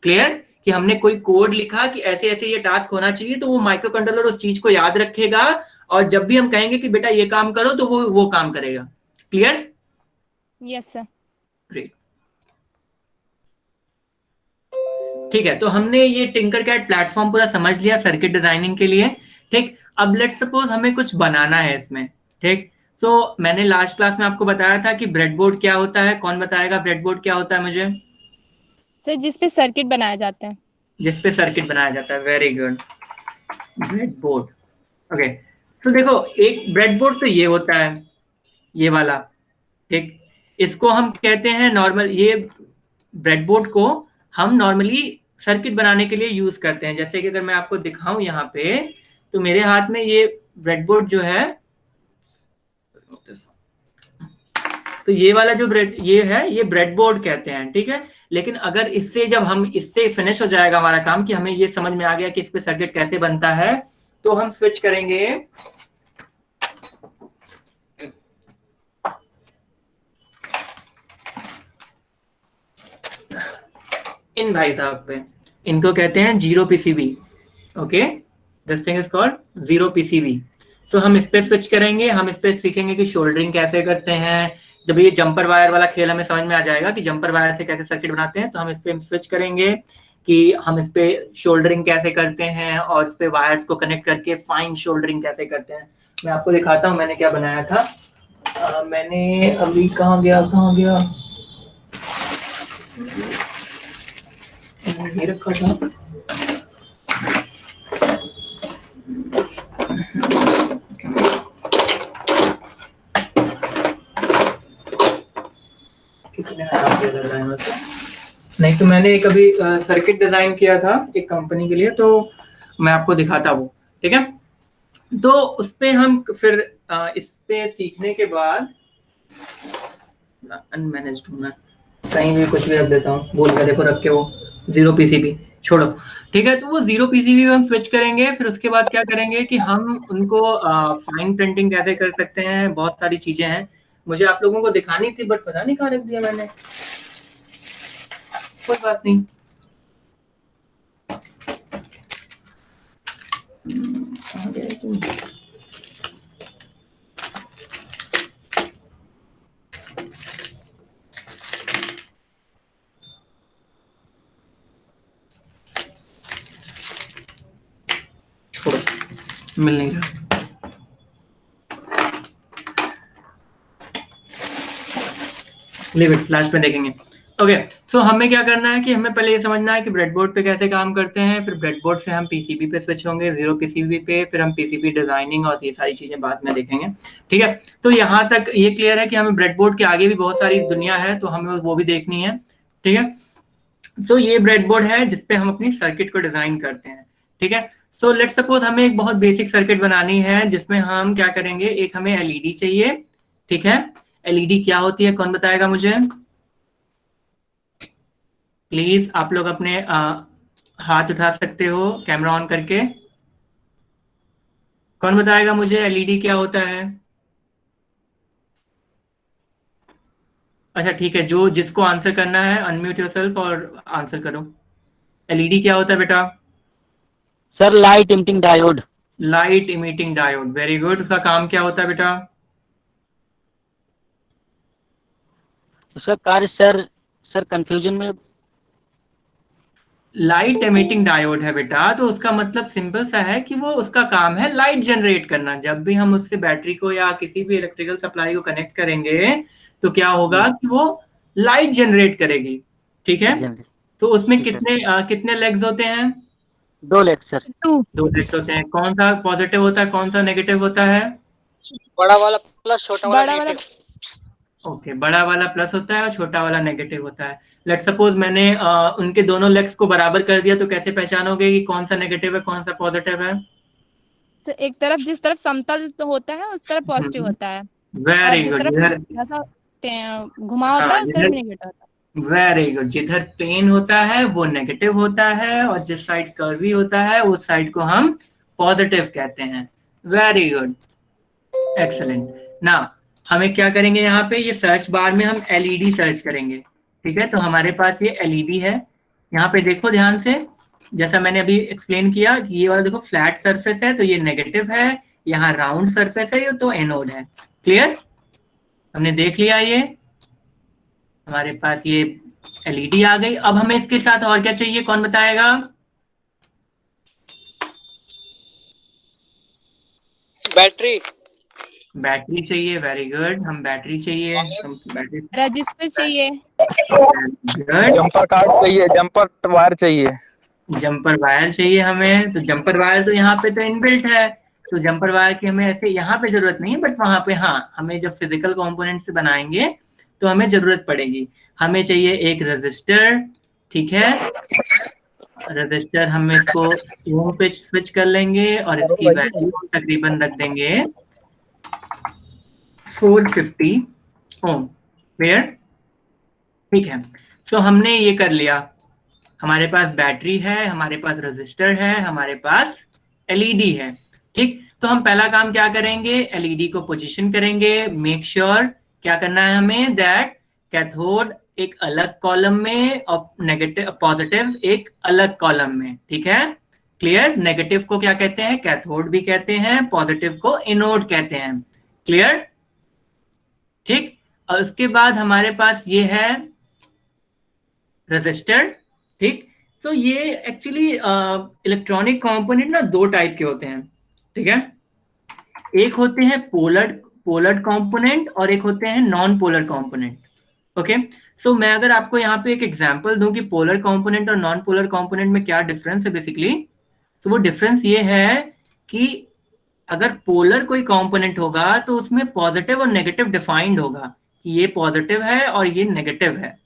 क्लियर, कि हमने कोई कोड लिखा कि ऐसे ऐसे ये टास्क होना चाहिए, तो वो माइक्रो कंट्रोलर उस चीज को याद रखेगा, और जब भी हम कहेंगे कि बेटा ये काम करो, तो वो काम करेगा। क्लियर? Yes sir. ग्रेट, ठीक है। तो हमने ये टिंकरकैड प्लेटफॉर्म पूरा समझ लिया सर्किट डिजाइनिंग के लिए। ठीक, अब लेट्स सपोज हमें कुछ बनाना है इसमें। ठीक, तो मैंने लास्ट क्लास में आपको बताया था कि ब्रेडबोर्ड क्या होता है। कौन बताएगा ब्रेडबोर्ड क्या होता है मुझे? सर जिसपे सर्किट बनाया जाता है। जिस पे सर्किट बनाया जाता है, वेरी गुड, ब्रेडबोर्ड। ओके, तो देखो एक ब्रेडबोर्ड तो ये होता है, ये वाला। ठीक, इसको हम कहते हैं नॉर्मल, ये ब्रेडबोर्ड को हम नॉर्मली सर्किट बनाने के लिए यूज करते हैं। जैसे कि अगर मैं आपको दिखाऊं यहाँ पे, तो मेरे हाथ में ये ब्रेडबोर्ड जो है, तो ये वाला जो ये है, ये ब्रेडबोर्ड कहते हैं। ठीक है, लेकिन अगर इससे जब हम इससे फिनिश हो जाएगा हमारा काम, कि हमें ये समझ में आ गया कि इस पे सर्किट कैसे बनता है, तो हम स्विच करेंगे इन भाई साहब पे। इनको कहते हैं zero PCB. Okay, this thing is called zero PCB. तो हम इस पे स्विच करेंगे, हम इस पे सीखेंगे कि शोल्डरिंग कैसे करते हैं। जब ये जंपर वायर वाला खेल हमें समझ में आ जाएगा कि जंपर वायर से कैसे सर्किट बनाते हैं, तो हम इस पे स्विच करेंगे कि हम इस पे शोल्डरिंग कैसे करते हैं, और इस पे वायर्स को कनेक्ट करके फाइन शोल्डरिंग कैसे करते हैं। मैं आपको दिखाता हूँ मैंने क्या बनाया था। मैंने अभी कहाँ गया ये रखा था। नहीं, तो मैंने एक अभी सर्किट डिजाइन किया था एक कंपनी के लिए, तो मैं आपको दिखाता हूँ। ठीक है, तो उस पे हम फिर इस पे सीखने के बाद अनमैनेज्ड हूँ मैं, कहीं भी कुछ भी रख देता हूँ, बोल कर देखो रख के, वो जीरो पीसीबी छोड़ो। ठीक है, तो वो जीरो पीसीबी में हम स्विच करेंगे। फिर उसके बाद क्या करेंगे कि हम उनको फाइन प्रिंटिंग कैसे कर सकते हैं, बहुत सारी चीजें हैं मुझे आप लोगों को दिखानी थी, बट पता नहीं कहाँ रख दिया मैंने। कोई बात नहीं, छोड़ो, मिल नहीं रहा। लीव इट, लास्ट में देखेंगे। ओके, सो हमें क्या करना है कि हमें पहले ये समझना है कि ब्रेडबोर्ड पे कैसे काम करते हैं, फिर ब्रेडबोर्ड से हम पीसीबी पे स्विच होंगे, जीरो पीसीबी पे, फिर हम पीसीबी डिजाइनिंग और ये सारी चीजें बाद में देखेंगे। ठीक है, तो यहाँ तक ये क्लियर है कि हमें ब्रेडबोर्ड के आगे भी बहुत सारी दुनिया है, तो हमें वो भी देखनी है। ठीक है, तो ये ब्रेडबोर्ड है जिसपे हम अपनी सर्किट को डिजाइन करते हैं। ठीक है, सो लेट्स सपोज हमें एक बहुत बेसिक सर्किट बनानी है, जिसमें हम क्या करेंगे, एक हमें एलईडी चाहिए। ठीक है, एलईडी क्या होती है, कौन बताएगा मुझे? प्लीज आप लोग अपने हाथ उठा सकते हो कैमरा ऑन करके। कौन बताएगा मुझे एलईडी क्या होता है? अच्छा ठीक है, जो जिसको आंसर करना है अनम्यूट योरसेल्फ और आंसर करो। एलईडी क्या होता है बेटा? Sir light emitting diode. Light emitting diode, very good. उसका काम क्या होता है बेटा? उसका कार्य सर कंफ्यूजन में। लाइट एमिटिंग डायोड है बेटा, तो उसका मतलब सिंपल सा है कि वो उसका काम है लाइट जनरेट करना। जब भी हम उससे बैटरी को या किसी भी इलेक्ट्रिकल सप्लाई को कनेक्ट करेंगे, तो क्या होगा कि वो लाइट जनरेट करेगी। ठीक है, तो उसमें ठीक है। कितने लेग्स होते हैं? 2 लेग सर। 2। 2 लेग्स होते हैं। कौन सा पॉजिटिव होता है, कौन सा नेगेटिव होता है? बड़ा वाला प्लस छोटा वाला बड़ा वाला नेगेटिव। ओके, बड़ा वाला प्लस होता है और छोटा वाला नेगेटिव होता है। लेट सपोज मैंने उनके दोनों लेग्स को बराबर कर दिया, तो कैसे पहचानोगे कि कौन सा नेगेटिव है, कौन सा पॉजिटिव है? एक तरफ, जिस तरफ समतल होता है उस तरफ पॉजिटिव होता है, और वेरी जिस गुड। तरफ इधर, ऐसा घुमा होता हाँ, है उस तरफ इधर नेगेटिव होता वेरी गुड। जिधर प्लेन होता है वो नेगेटिव होता है, और जिस साइड कर्वी होता है उस साइड को हम पॉजिटिव कहते हैं। Very good, excellent. ना, हमें क्या करेंगे यहाँ पे, ये सर्च बार में हम एलईडी सर्च करेंगे। ठीक है, तो हमारे पास ये एलईडी है। यहाँ पे देखो ध्यान से, जैसा मैंने अभी एक्सप्लेन किया कि ये वाला देखो फ्लैट सरफेस है तो ये नेगेटिव है, यहाँ राउंड सरफेस है ये तो एनोड है। क्लियर? हमने देख लिया ये, हमारे पास ये एलईडी आ गई। अब हमें इसके साथ और क्या चाहिए, कौन बताएगा? बैटरी। बैटरी चाहिए। वेरी गुड, हम बैटरी चाहिए, हम बैटरी। है। रजिस्टर चाहिए। गुड। जंपर कार्ड चाहिए, जंपर वायर चाहिए। जंपर वायर चाहिए हमें, तो जंपर वायर तो यहाँ पे तो इनबिल्ट है, तो जंपर वायर की हमें ऐसे यहाँ पे जरूरत नहीं है, बट वहां पे हाँ, हमें जब फिजिकल कंपोनेंट से बनाएंगे तो हमें जरूरत पड़ेगी। हमें चाहिए एक रजिस्टर। ठीक है, रजिस्टर हम इसको ओम पे स्विच कर लेंगे और इसकी वैल्यू तकरीबन रख देंगे 450 ओम। क्लियर? ठीक है, तो हमने ये कर लिया। हमारे पास बैटरी है, हमारे पास रजिस्टर है, हमारे पास एलईडी है। ठीक, तो हम पहला काम क्या करेंगे, एलईडी को पोजीशन करेंगे। मेक श्योर क्या करना है हमें, दैट कैथोड एक अलग कॉलम में और नेगेटिव पॉजिटिव एक अलग कॉलम में। ठीक है, क्लियर? नेगेटिव को क्या कहते हैं, कैथोड भी कहते हैं, पॉजिटिव को एनोड कहते हैं। क्लियर? ठीक, और उसके बाद हमारे पास ये है रजिस्टर। ठीक, तो ये एक्चुअली इलेक्ट्रॉनिक कंपोनेंट ना 2 टाइप के होते हैं। ठीक है, एक होते हैं पोलर कंपोनेंट और एक होते हैं नॉन पोलर कंपोनेंट। ओके, सो मैं अगर आपको यहाँ पे एक एग्जांपल दूं कि पोलर कंपोनेंट और नॉन पोलर कंपोनेंट में क्या डिफरेंस है बेसिकली, तो वो डिफरेंस ये है कि अगर पोलर कोई कंपोनेंट होगा तो उसमें पॉजिटिव और नेगेटिव डिफाइंड होगा कि ये पॉजिटिव है और ये नेगेटिव है।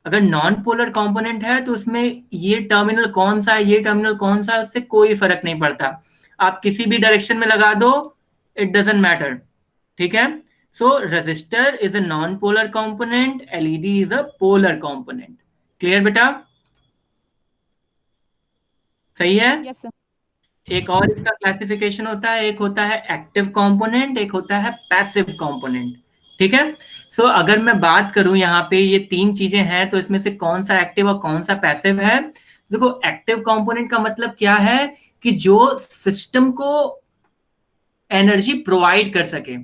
अगर नॉन पोलर कंपोनेंट है तो उसमें ये टर्मिनल कौन सा है, ये टर्मिनल कौन सा है, उससे कोई फर्क नहीं पड़ता। आप किसी भी डायरेक्शन में लगा दो, इट डजंट मैटर। ठीक है, so resistor is a non polar component, LED is a polar component. Clear बेटा? सही है? Yes sir. एक और इसका क्लासिफिकेशन होता है, एक होता है एक्टिव कंपोनेंट, एक होता है पैसिव कंपोनेंट। ठीक है, सो अगर मैं बात करूं यहाँ पे ये 3 चीजें हैं, तो इसमें से कौन सा एक्टिव और कौन सा पैसिव है। देखो, एक्टिव कंपोनेंट का मतलब क्या है कि जो सिस्टम को एनर्जी प्रोवाइड कर सके।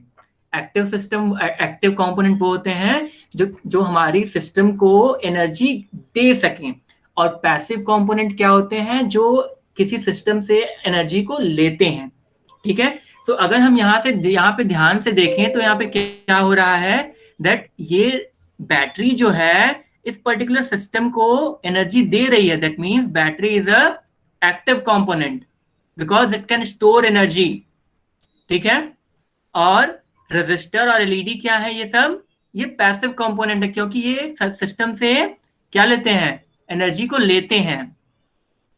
एक्टिव कंपोनेंट वो होते हैं जो हमारी सिस्टम को एनर्जी दे सकें, और पैसिव कंपोनेंट क्या होते हैं, जो किसी सिस्टम से एनर्जी को लेते हैं। ठीक है, तो अगर हम यहाँ पे ध्यान से देखें तो यहाँ पे क्या हो रहा है, दैट ये बैटरी जो है इस पर्टिकुलर सिस्टम को एनर्जी दे रही है। That means battery is a active component because it can store energy. ठीक है, और रेजिस्टर और एलईडी क्या है, ये सब ये पैसिव कंपोनेंट है, क्योंकि ये सिस्टम से क्या लेते हैं, एनर्जी को लेते हैं।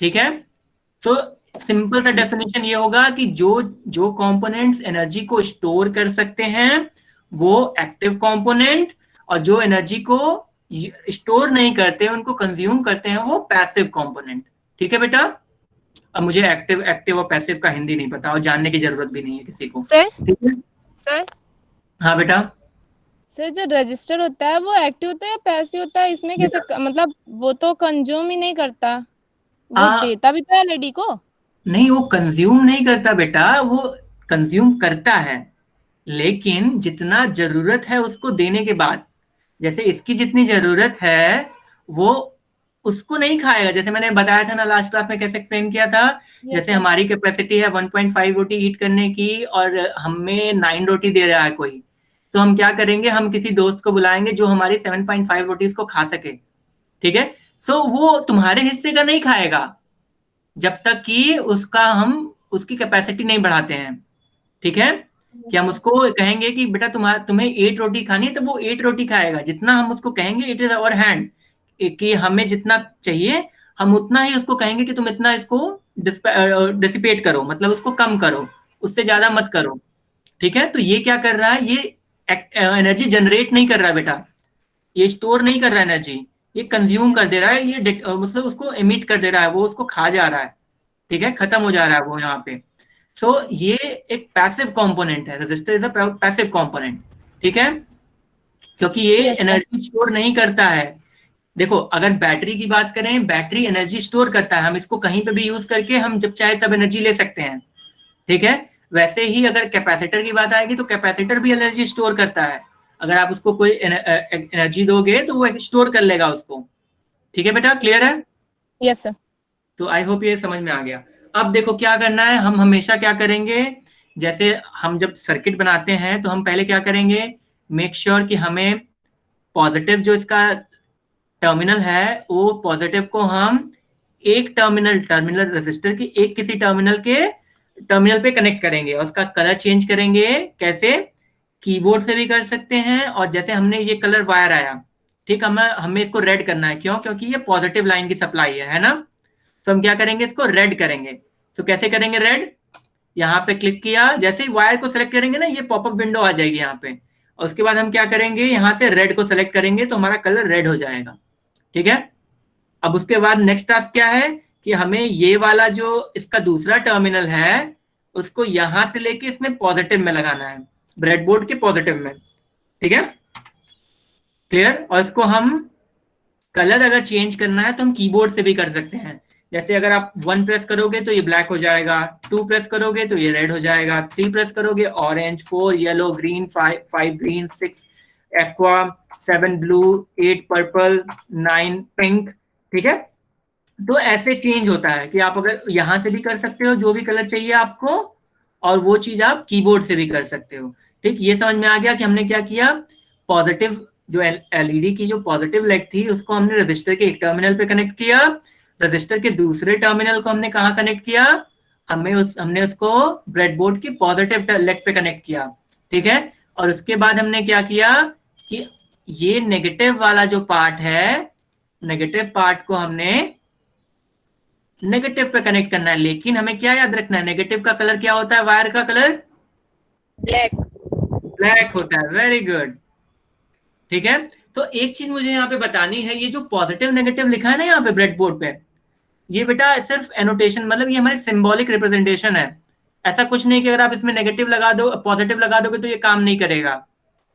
ठीक है, तो सिंपल सा डेफिनेशन ये होगा कि जो कंपोनेंट्स एनर्जी को स्टोर कर सकते हैं वो एक्टिव कंपोनेंट, और जो एनर्जी को स्टोर नहीं करते, उनको कंज्यूम करते हैं, वो पैसिव कंपोनेंट। ठीक है बेटा? अब मुझे एक्टिव और पैसिव का हिंदी नहीं पता और जानने की जरूरत भी नहीं है किसी को। सर ठीक है, सर हाँ बेटा। सर जो रजिस्टर होता है वो एक्टिव होता है या पैसिव होता है, इसमें कैसे मतलब वो तो कंज्यूम ही नहीं करता, वो देता भी तो है एलईडी को। नहीं, वो कंज्यूम नहीं करता बेटा, वो कंज्यूम करता है, लेकिन जितना जरूरत है उसको देने के बाद, जैसे इसकी जितनी जरूरत है वो उसको नहीं खाएगा। जैसे मैंने बताया था ना लास्ट क्लास में, कैसे एक्सप्लेन किया था, जैसे हमारी कैपेसिटी है 1.5 रोटी ईट करने की और हमें 9 रोटी दे रहा है कोई, तो हम क्या करेंगे, हम किसी दोस्त को बुलाएंगे जो हमारी 7.5 रोटीज को खा सके। ठीक है, सो वो तुम्हारे हिस्से का नहीं खाएगा जब तक कि उसकी कैपेसिटी नहीं बढ़ाते हैं। ठीक है, कि हम उसको कहेंगे कि बेटा तुम्हें 8 रोटी खानी है, तो वो 8 रोटी खाएगा। जितना हम उसको कहेंगे, इट इज अवर हैंड, कि हमें जितना चाहिए हम उतना ही उसको कहेंगे कि तुम इतना इसको डिसिपेट करो, मतलब उसको कम करो, उससे ज्यादा मत करो। ठीक है, तो ये क्या कर रहा है, ये एनर्जी जनरेट नहीं कर रहा है बेटा, ये स्टोर नहीं कर रहा है एनर्जी, ये कंज्यूम कर दे रहा है, ये मतलब उसको एमिट कर दे रहा है, वो उसको खा जा रहा है। ठीक है, खत्म हो जा रहा है वो यहाँ पे। सो ये एक पैसिव कंपोनेंट है, register is a passive component. ठीक है, क्योंकि ये Yes, sir. एनर्जी स्टोर नहीं करता है। देखो, अगर बैटरी की बात करें, बैटरी एनर्जी स्टोर करता है, हम इसको कहीं पे भी यूज करके हम जब चाहे तब एनर्जी ले सकते हैं। ठीक है, वैसे ही अगर कैपेसिटर की बात आएगी तो कैपेसिटर भी एनर्जी स्टोर करता है। अगर आप उसको कोई एनर्जी दोगे तो वो स्टोर कर लेगा उसको। ठीक है बेटा, क्लियर है? Yes sir. तो आई होप ये समझ में आ गया। अब देखो क्या करना है, हम हमेशा क्या करेंगे, जैसे हम जब सर्किट बनाते हैं तो हम पहले क्या करेंगे, मेक श्योर कि हमें पॉजिटिव जो इसका टर्मिनल है, वो पॉजिटिव को हम एक टर्मिनल रेजिस्टर की एक किसी टर्मिनल पे कनेक्ट करेंगे और उसका कलर चेंज करेंगे। कैसे? कीबोर्ड से भी कर सकते हैं, और जैसे हमने ये कलर वायर आया, ठीक, हमें इसको रेड करना है। क्यों? क्योंकि ये पॉजिटिव लाइन की सप्लाई है ना। तो हम क्या करेंगे, इसको रेड करेंगे। तो कैसे करेंगे रेड? यहाँ पे क्लिक किया, जैसे ही वायर को सेलेक्ट करेंगे ना, ये पॉपअप विंडो आ जाएगी यहाँ पे, और उसके बाद हम क्या करेंगे, यहाँ से रेड को सेलेक्ट करेंगे तो हमारा कलर रेड हो जाएगा। ठीक है, अब उसके बाद नेक्स्ट टास्क क्या है कि हमें ये वाला जो इसका दूसरा टर्मिनल है उसको यहां से लेके इसमें पॉजिटिव में लगाना है, ब्रेडबोर्ड के पॉजिटिव में। ठीक है, क्लियर? और इसको हम कलर अगर चेंज करना है तो हम कीबोर्ड से भी कर सकते हैं। जैसे अगर आप 1 प्रेस करोगे तो ये ब्लैक हो जाएगा, 2 प्रेस करोगे तो ये रेड हो जाएगा, 3 प्रेस करोगे orange, 4 yellow, green, 5 green, 6 aqua, 7 blue, 8 purple, 9 pink. ठीक है, तो ऐसे चेंज होता है कि आप अगर यहां से भी कर सकते हो जो भी कलर चाहिए आपको, और वो चीज आप कीबोर्ड से भी कर सकते हो। ठीक, ये समझ में आ गया कि हमने क्या किया, पॉजिटिव जो एलईडी की जो पॉजिटिव लेग थी उसको हमने रजिस्टर के एक टर्मिनल पे कनेक्ट किया, रजिस्टर के दूसरे टर्मिनल को हमने कहाँ कनेक्ट किया, हमने उसको ब्रेडबोर्ड की पॉजिटिव लेग पे कनेक्ट किया। ठीक है, और उसके बाद हमने क्या किया कि ये नेगेटिव वाला जो पार्ट है, नेगेटिव पार्ट को हमने नेगेटिव पे कनेक्ट करना है। लेकिन हमें क्या याद रखना है, नेगेटिव का कलर क्या होता है, वायर का कलर ब्लैक होता है। Very good. ठीक है, तो एक चीज मुझे यहाँ पे बतानी है, ये जो पॉजिटिव नेगेटिव लिखा है ना यहाँ पे ब्रेडबोर्ड पे, ये बेटा सिर्फ एनोटेशन, मतलब ये हमारी सिंबॉलिक रिप्रेजेंटेशन है। ऐसा कुछ नहीं कि अगर आप इसमें नेगेटिव लगा दो, पॉजिटिव लगा दोगे तो ये काम नहीं करेगा।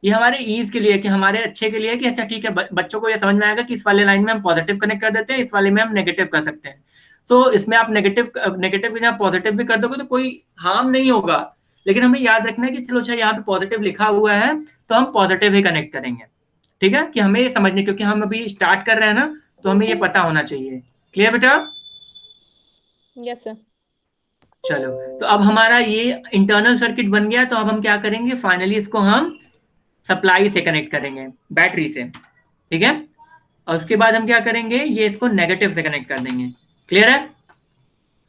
ये हमारे ईज के लिए, कि हमारे अच्छे के लिए, कि अच्छा ठीक है बच्चों को ये समझ में आएगा कि इस वाले लाइन में हम पॉजिटिव कनेक्ट कर देते हैं, इस वाले में हम नेगेटिव कर सकते हैं। तो इसमें आप नेगेटिव की जगह पॉजिटिव भी कर दोगे तो कोई हार्म नहीं होगा। लेकिन हमें याद रखना है कि चलो अच्छा यहाँ पे पॉजिटिव लिखा हुआ है तो हम पॉजिटिव ही कनेक्ट करेंगे। ठीक है, कि हमें ये समझने, क्योंकि हम अभी स्टार्ट कर रहे हैं ना, तो हमें ये पता होना चाहिए। क्लियर बेटा? Yes sir. चलो, तो अब हमारा ये इंटरनल सर्किट बन गया। तो अब हम क्या करेंगे, फाइनली इसको हम सप्लाई से कनेक्ट करेंगे, बैटरी से। ठीक है, और उसके बाद हम क्या करेंगे, ये इसको नेगेटिव से कनेक्ट कर देंगे। क्लियर है?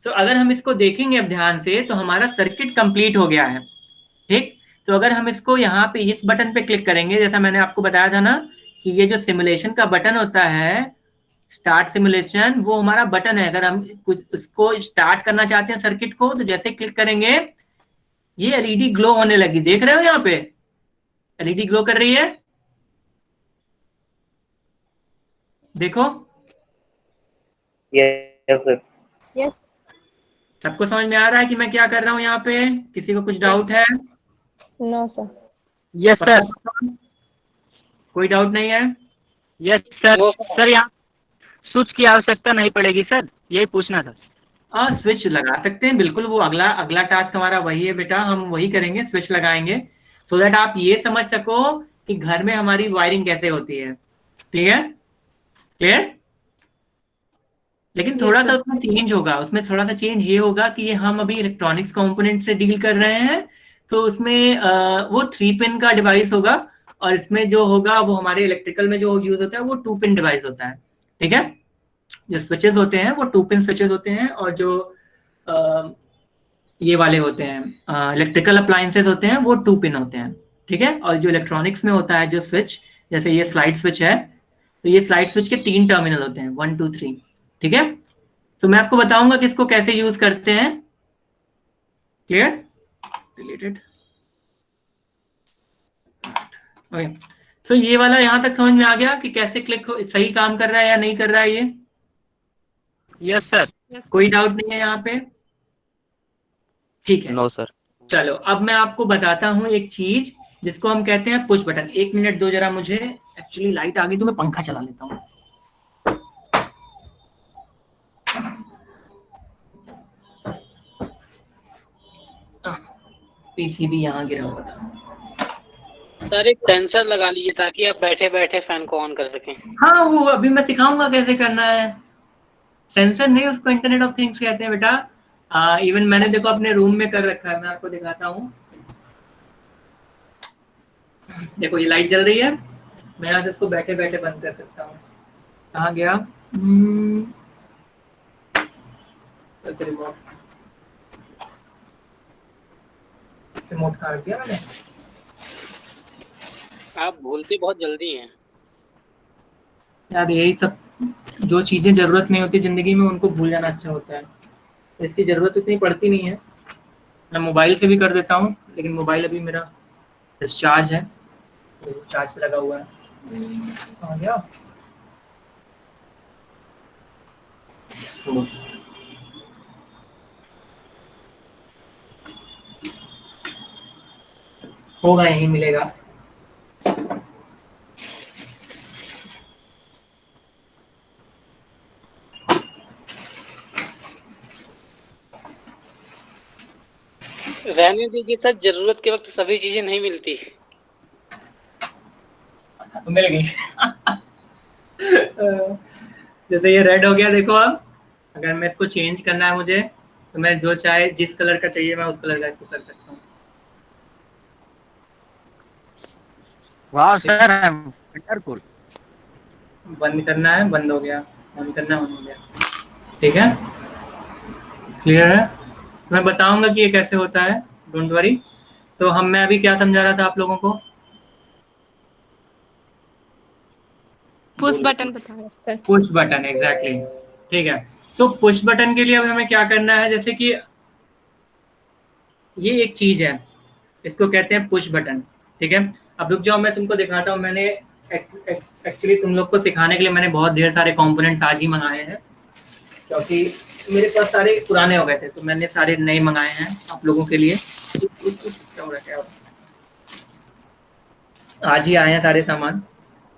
तो अगर हम इसको देखेंगे अब ध्यान से, तो हमारा सर्किट कंप्लीट हो गया है। ठीक, तो अगर हम इसको यहाँ पे इस बटन पे क्लिक करेंगे, जैसा मैंने आपको बताया था ना कि ये जो सिमुलेशन का बटन होता है, स्टार्ट सिमुलेशन, वो हमारा बटन है। अगर हम कुछ उसको स्टार्ट करना चाहते हैं सर्किट को, तो जैसे क्लिक करेंगे ये एलईडी ग्लो होने लगी। देख रहे हो यहाँ पे एलईडी ग्लो कर रही है, देखो। Yes sir. यस। सबको समझ में आ रहा है कि मैं क्या कर रहा हूँ यहाँ पे? किसी को कुछ डाउट है? No sir. Yes sir. कोई डाउट नहीं है? Yes sir. वो सर यहाँ स्विच की आवश्यकता नहीं पड़ेगी सर, यही पूछना था। हाँ, स्विच लगा सकते हैं बिल्कुल। वो अगला टास्क हमारा वही है बेटा, हम वही करेंगे, स्विच लगाएंगे, सो दैट आप ये समझ सको कि घर में हमारी वायरिंग कैसे होती है। ठीक है, क्लियर? लेकिन थोड़ा सा उसमें चेंज होगा, उसमें थोड़ा सा चेंज ये होगा कि हम अभी इलेक्ट्रॉनिक्स कंपोनेंट से डील कर रहे हैं, तो उसमें वो 3 पिन का डिवाइस होगा, और इसमें जो होगा वो हमारे इलेक्ट्रिकल में जो यूज होता है वो 2 पिन डिवाइस होता है। ठीक है, जो स्विचेस होते हैं वो 2 पिन स्विचेस होते हैं, और जो ये वाले होते हैं इलेक्ट्रिकल अप्लायंसेस होते हैं वो 2 पिन होते हैं, ठीक है। और जो इलेक्ट्रॉनिक्स में होता है जो स्विच, जैसे ये स्लाइड स्विच है, तो ये स्लाइड स्विच के 3 टर्मिनल होते हैं, 1 2 3, ठीक है। तो मैं आपको बताऊंगा कि इसको कैसे यूज करते हैं। क्लियर? डिलीटेड। ओके, तो ये वाला यहां तक समझ में आ गया कि कैसे क्लिक सही काम कर रहा है या नहीं कर रहा है ये? Yes sir. कोई डाउट नहीं है यहाँ पे? ठीक है। No sir. चलो अब मैं आपको बताता हूँ एक चीज जिसको हम कहते हैं पुश बटन। 1 मिनट दो जरा मुझे, एक्चुअली लाइट आ गई तो मैं पंखा चला लेता हूँ। पीसीबी यहाँ गिरा हुआ था। सर एक सेंसर लगा लीजिए ताकि आप बैठे बैठे फैन को ऑन कर सकें। हाँ, वो अभी मैं सिखाऊंगा कैसे करना है। सेंसर नहीं, उसको इंटरनेट ऑफ थिंग्स कहते हैं बेटा। इवन मैंने देखो अपने रूम में कर रखा है, मैं आपको दिखाता हूँ। देखो ये लाइट जल रही है, मैं यहाँ से इसको बैठे बैठे बंद कर सकता हूँ। कहाँ गया रिमोट? रिमोट कहाँ रख दिया मैंने? आप भूलते बहुत जल्दी हैं यार यही सब जो चीजें जरूरत नहीं होती जिंदगी में उनको भूल जाना अच्छा होता है। इसकी जरूरत इतनी पड़ती नहीं है। मैं मोबाइल से भी कर देता हूँ, लेकिन मोबाइल अभी मेरा डिस्चार्ज है, तो चार्ज पे लगा हुआ है। आ गया। होगा, यही मिलेगा। रहने दीजिए सर, जरूरत के वक्त सभी चीजें नहीं मिलती। मिल गई। जैसे ये रेड हो गया, देखो अब अगर मैं इसको चेंज करना है मुझे, तो मैं जो चाहे जिस कलर का चाहिए मैं उस कलर का इसको कर सकता हूँ। वाह सर, वंडरफुल। बंद करना है, बंद हो गया। बंद करना है, बंद हो गया। ठीक है, क्लियर है? मैं बताऊंगा कि ये कैसे होता है, डोंट वरी। तो मैं अभी क्या समझा रहा था आप लोगों को? पुश बटन बता रहे सर। Push button, exactly. ठीक है, तो पुश बटन के लिए अब हमें क्या करना है, जैसे कि ये एक चीज है, इसको कहते हैं पुश बटन। ठीक है, अब रुक जाओ, मैं तुमको दिखाता हूँ। मैंने एक्चुअली तुम लोग को सिखाने के लिए मैंने बहुत ढेर सारे कंपोनेंट्स आज ही मंगाए हैं, क्योंकि मेरे पास सारे पुराने हो गए थे, तो मैंने सारे नए मंगाए हैं आप लोगों के लिए। आज ही आए हैं सारे सामान।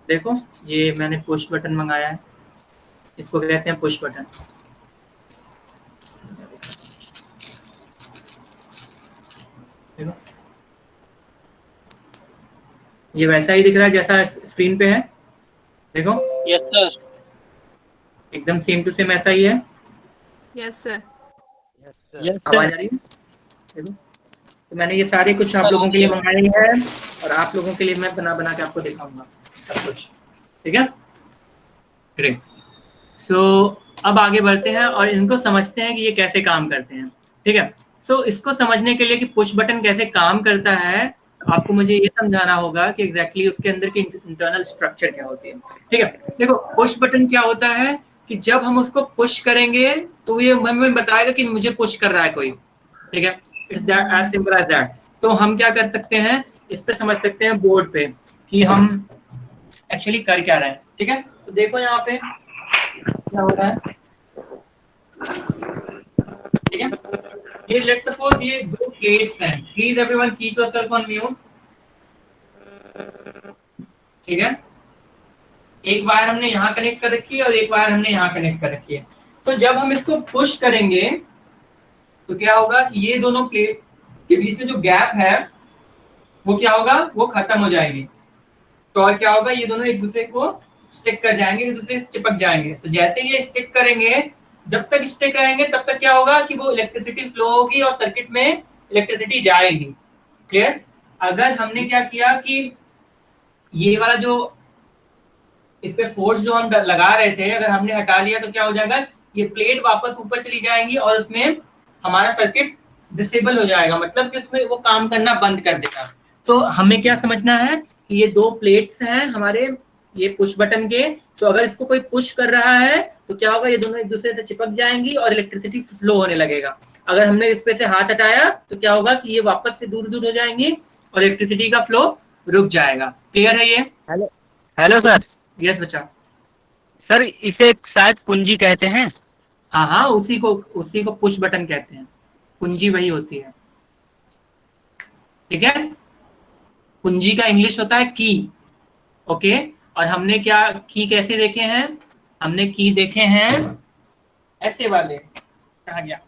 देखो ये मैंने पुश बटन मंगाया है, इसको कहते हैं पुश बटन। देखो ये वैसा ही दिख रहा है जैसा स्क्रीन पे है। देखो यस सर। एकदम सेम टू सेम ऐसा ही है। Yes sir. यस आवाज सर। आ रही है? देखो, तो मैंने ये सारे कुछ आप लोगों के लिए मंगाए हैं, और आप लोगों के लिए मैं बना बना के आपको दिखाऊंगा सब कुछ। ठीक है, ग्रेट। सो अब आगे बढ़ते हैं और इनको समझते हैं कि ये कैसे काम करते हैं। ठीक है, सो इसको समझने के लिए कि पुश बटन कैसे काम करता है, आपको मुझे ये समझाना होगा कि एग्जैक्टली उसके अंदर की इंटरनल स्ट्रक्चर क्या होती है। ठीक है, देखो पुश बटन क्या होता है कि जब हम उसको पुश करेंगे तो ये हमें बताएगा कि मुझे पुश कर रहा है कोई। ठीक है, it's that as simple as that. तो हम क्या कर सकते हैं, इस पे समझ सकते हैं बोर्ड पे कि हम एक्चुअली कर क्या रहे हैं। ठीक है, तो देखो यहाँ पे क्या हो रहा है। ठीक है, ये लेट्स सपोज ये 2 प्लेट्स हैं। Please everyone keep yourself on mute. ठीक है, एक वायर हमने यहाँ कनेक्ट कर रखी है और एक वायर हमने यहाँ कनेक्ट कर रखी है। तो जब हम इसको पुश करेंगे तो क्या होगा कि ये दोनों प्लेट के बीच में जो गैप है वो क्या होगा, वो खत्म हो जाएगी। तो और क्या होगा, ये दोनों एक दूसरे को स्टिक कर जाएंगे, एक दूसरे से चिपक जाएंगे। तो जैसे ये स्टिक करेंगे, जब तक स्टिक रहेंगे तब तक क्या होगा कि वो इलेक्ट्रिसिटी फ्लो होगी और सर्किट में इलेक्ट्रिसिटी जाएगी। क्लियर? अगर हमने क्या किया कि ये वाला जो इस पे फोर्स जो हम लगा रहे थे अगर हमने हटा लिया तो क्या हो जाएगा, ये प्लेट वापस ऊपर चली जाएंगी और उसमें हमारा सर्किट डिसेबल हो जाएगा, मतलब कि उसमें वो काम करना बंद कर देगा। तो हमें क्या समझना है कि ये दो प्लेट्स हैं हमारे, ये पुश बटन के, तो अगर इसको कोई पुश कर रहा है तो क्या होगा, ये दोनों एक दूसरे से चिपक जाएंगी और इलेक्ट्रिसिटी फ्लो होने लगेगा। अगर हमने इस पे से हाथ हटाया तो क्या होगा कि ये वापस से दूर दूर हो जाएंगी और इलेक्ट्रिसिटी का फ्लो रुक जाएगा। क्लियर है ये? Hello hello sir. यस बच्चा। सर इसे शायद कुंजी कहते हैं। हाँ हाँ, उसी को पुश बटन कहते हैं, कुंजी वही होती है। ठीक है, कुंजी का इंग्लिश होता है की। ओके, और हमने क्या की कैसे देखे हैं, हमने की देखे हैं ऐसे वाले, कहाँ गया,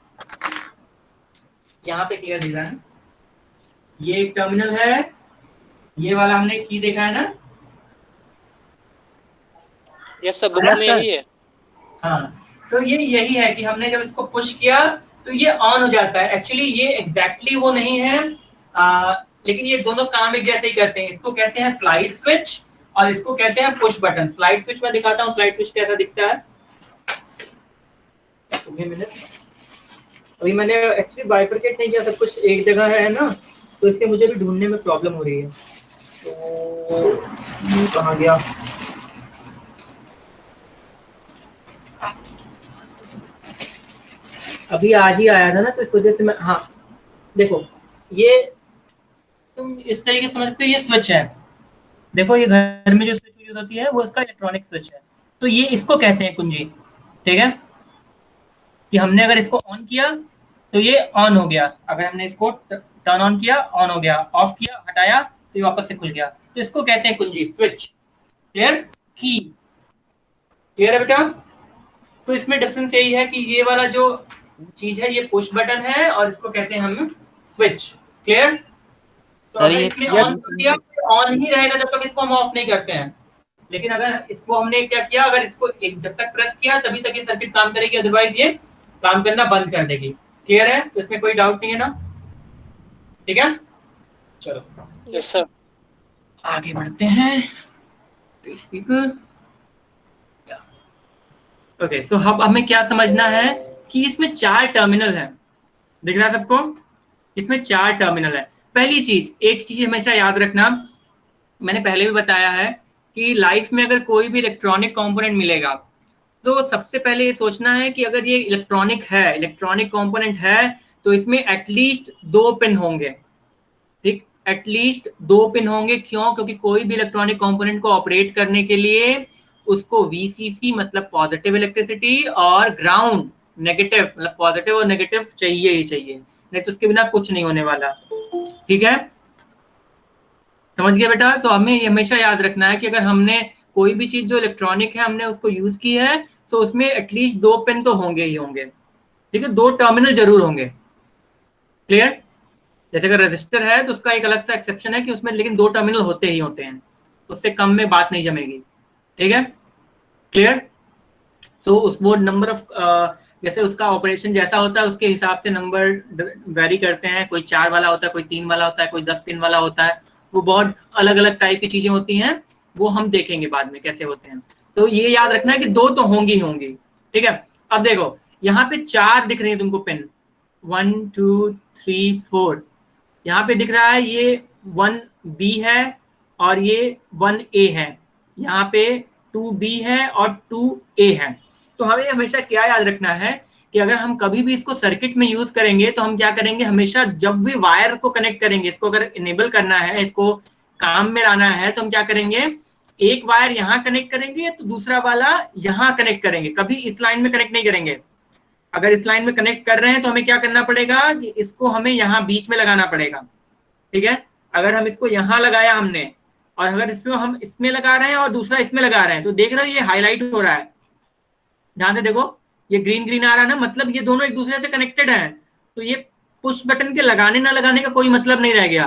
यहाँ पे क्लियर दिख रहा है, ये एक टर्मिनल है, ये वाला हमने की देखा है ना। यस सर, बुक में यही है। हाँ, तो ये यही है कि हमने जब इसको पुश किया तो ये ऑन हो जाता है। एक्चुअली ये एग्जैक्टली वो नहीं है, लेकिन ये दोनों काम एक जैसे ही करते हैं। इसको कहते हैं स्लाइड स्विच और इसको कहते हैं पुश बटन। स्लाइड स्विच मैं दिखाता हूँ, स्लाइड स्विच कैसा दिखता है। अभी मैंने एक्चुअली बाइफरकेट नहीं किया, सब कुछ एक जगह है ना, तो इसलिए मुझे भी ढूंढने में प्रॉब्लम हो रही है। तो कहाँ गया, अभी आज ही आया था ना, तो इस वजह से मैं, हाँ देखो, ये तुम इस तरीके से समझते हो, ये स्विच है। देखो ये घर में जो स्विच यूज होती है वो इसका इलेक्ट्रॉनिक स्विच है, तो ये इसको कहते हैं कुंजी। ठीक है, कि हमने अगर इसको ऑन किया तो ये ऑन हो गया, अगर हमने इसको टर्न ऑन किया ऑन हो गया, ऑफ किया हटाया तो ये वापस से खुल गया, तो इसको कहते हैं कुंजी, स्विच। क्लियर? की क्लियर है बेटा? तो इसमें डिफरेंस यही है कि ये वाला जो चीज है ये पुश बटन है और इसको कहते हैं हम स्विच। क्लियर? तो अगर इसने ऑन किया ऑन ही रहेगा जब तक इसको हम ऑफ नहीं करते हैं, लेकिन अगर इसको हमने क्या किया, अगर इसको एक जब तक प्रेस किया तभी तक ये सर्किट काम करेगी, अदरवाइज ये काम करना बंद कर देगी। क्लियर है? तो इसमें कोई डाउट नहीं है ना? ठीक है, चलो यस सर, आगे बढ़ते हैं। ओके, सो अब हमें क्या समझना है कि इसमें 4 टर्मिनल है। दिख रहा है सबको? इसमें 4 टर्मिनल है। पहली चीज, एक चीज हमेशा याद रखना, मैंने पहले भी बताया है कि लाइफ में अगर कोई भी इलेक्ट्रॉनिक कंपोनेंट मिलेगा तो सबसे पहले ये सोचना है कि अगर ये इलेक्ट्रॉनिक है, इलेक्ट्रॉनिक कंपोनेंट है, तो इसमें एटलीस्ट 2 पिन होंगे। ठीक, एटलीस्ट 2 पिन होंगे। क्यों? क्योंकि कोई भी इलेक्ट्रॉनिक कंपोनेंट को ऑपरेट करने के लिए उसको वीसीसी मतलब पॉजिटिव इलेक्ट्रिसिटी और ग्राउंड नेगेटिव मतलब पॉजिटिव और नेगेटिव चाहिए ही चाहिए, नहीं तो उसके बिना कुछ नहीं होने वाला। ठीक है, समझ गए बेटा? तो हमें हमेशा याद रखना है कि अगर हमने कोई भी चीज जो इलेक्ट्रॉनिक है हमने उसको यूज की है तो उसमें एटलीस्ट 2 पिन तो होंगे ही होंगे। ठीक है, 2 टर्मिनल जरूर होंगे। क्लियर? जैसे अगर रजिस्टर है तो उसका एक अलग सा एक्सेप्शन है कि उसमें लेकिन 2 टर्मिनल होते ही होते हैं, उससे कम में बात नहीं जमेगी। ठीक है, क्लियर? तो उस वो नंबर ऑफ जैसे उसका ऑपरेशन जैसा होता है उसके हिसाब से नंबर वेरी करते हैं। कोई 4 वाला होता है, कोई 3 वाला होता है, कोई 10 पिन वाला होता है, वो बहुत अलग अलग टाइप की चीजें होती हैं, वो हम देखेंगे बाद में कैसे होते हैं। तो ये याद रखना है कि 2 तो होंगी ही होंगी। ठीक है, अब देखो यहाँ पे 4 दिख रही है तुमको पिन, 1 2 3 4, यहाँ पे दिख रहा है ये 1B है और ये 1A है, यहाँ पे 2B है और 2A है। तो हमें हमेशा क्या याद रखना है कि अगर हम कभी भी इसको सर्किट में यूज करेंगे तो हम क्या करेंगे, हमेशा जब भी वायर को कनेक्ट करेंगे, इसको अगर इनेबल करना है, इसको काम में लाना है, तो हम क्या करेंगे, एक वायर यहाँ कनेक्ट करेंगे तो दूसरा वाला यहाँ कनेक्ट करेंगे, कभी इस लाइन में कनेक्ट नहीं करेंगे। अगर इस लाइन में कनेक्ट कर रहे हैं तो हमें क्या करना पड़ेगा कि इसको हमें यहाँ बीच में लगाना पड़ेगा। ठीक है, अगर हम इसको यहाँ लगाया हमने और अगर इसमें हम इसमें लगा रहे हैं और दूसरा इसमें लगा रहे हैं तो देख रहे हो ये हाईलाइट हो रहा है, ध्यान से देखो ये ग्रीन ग्रीन आ रहा है ना, मतलब ये दोनों एक दूसरे से कनेक्टेड हैं। तो ये पुश बटन के लगाने ना लगाने का कोई मतलब नहीं रह गया,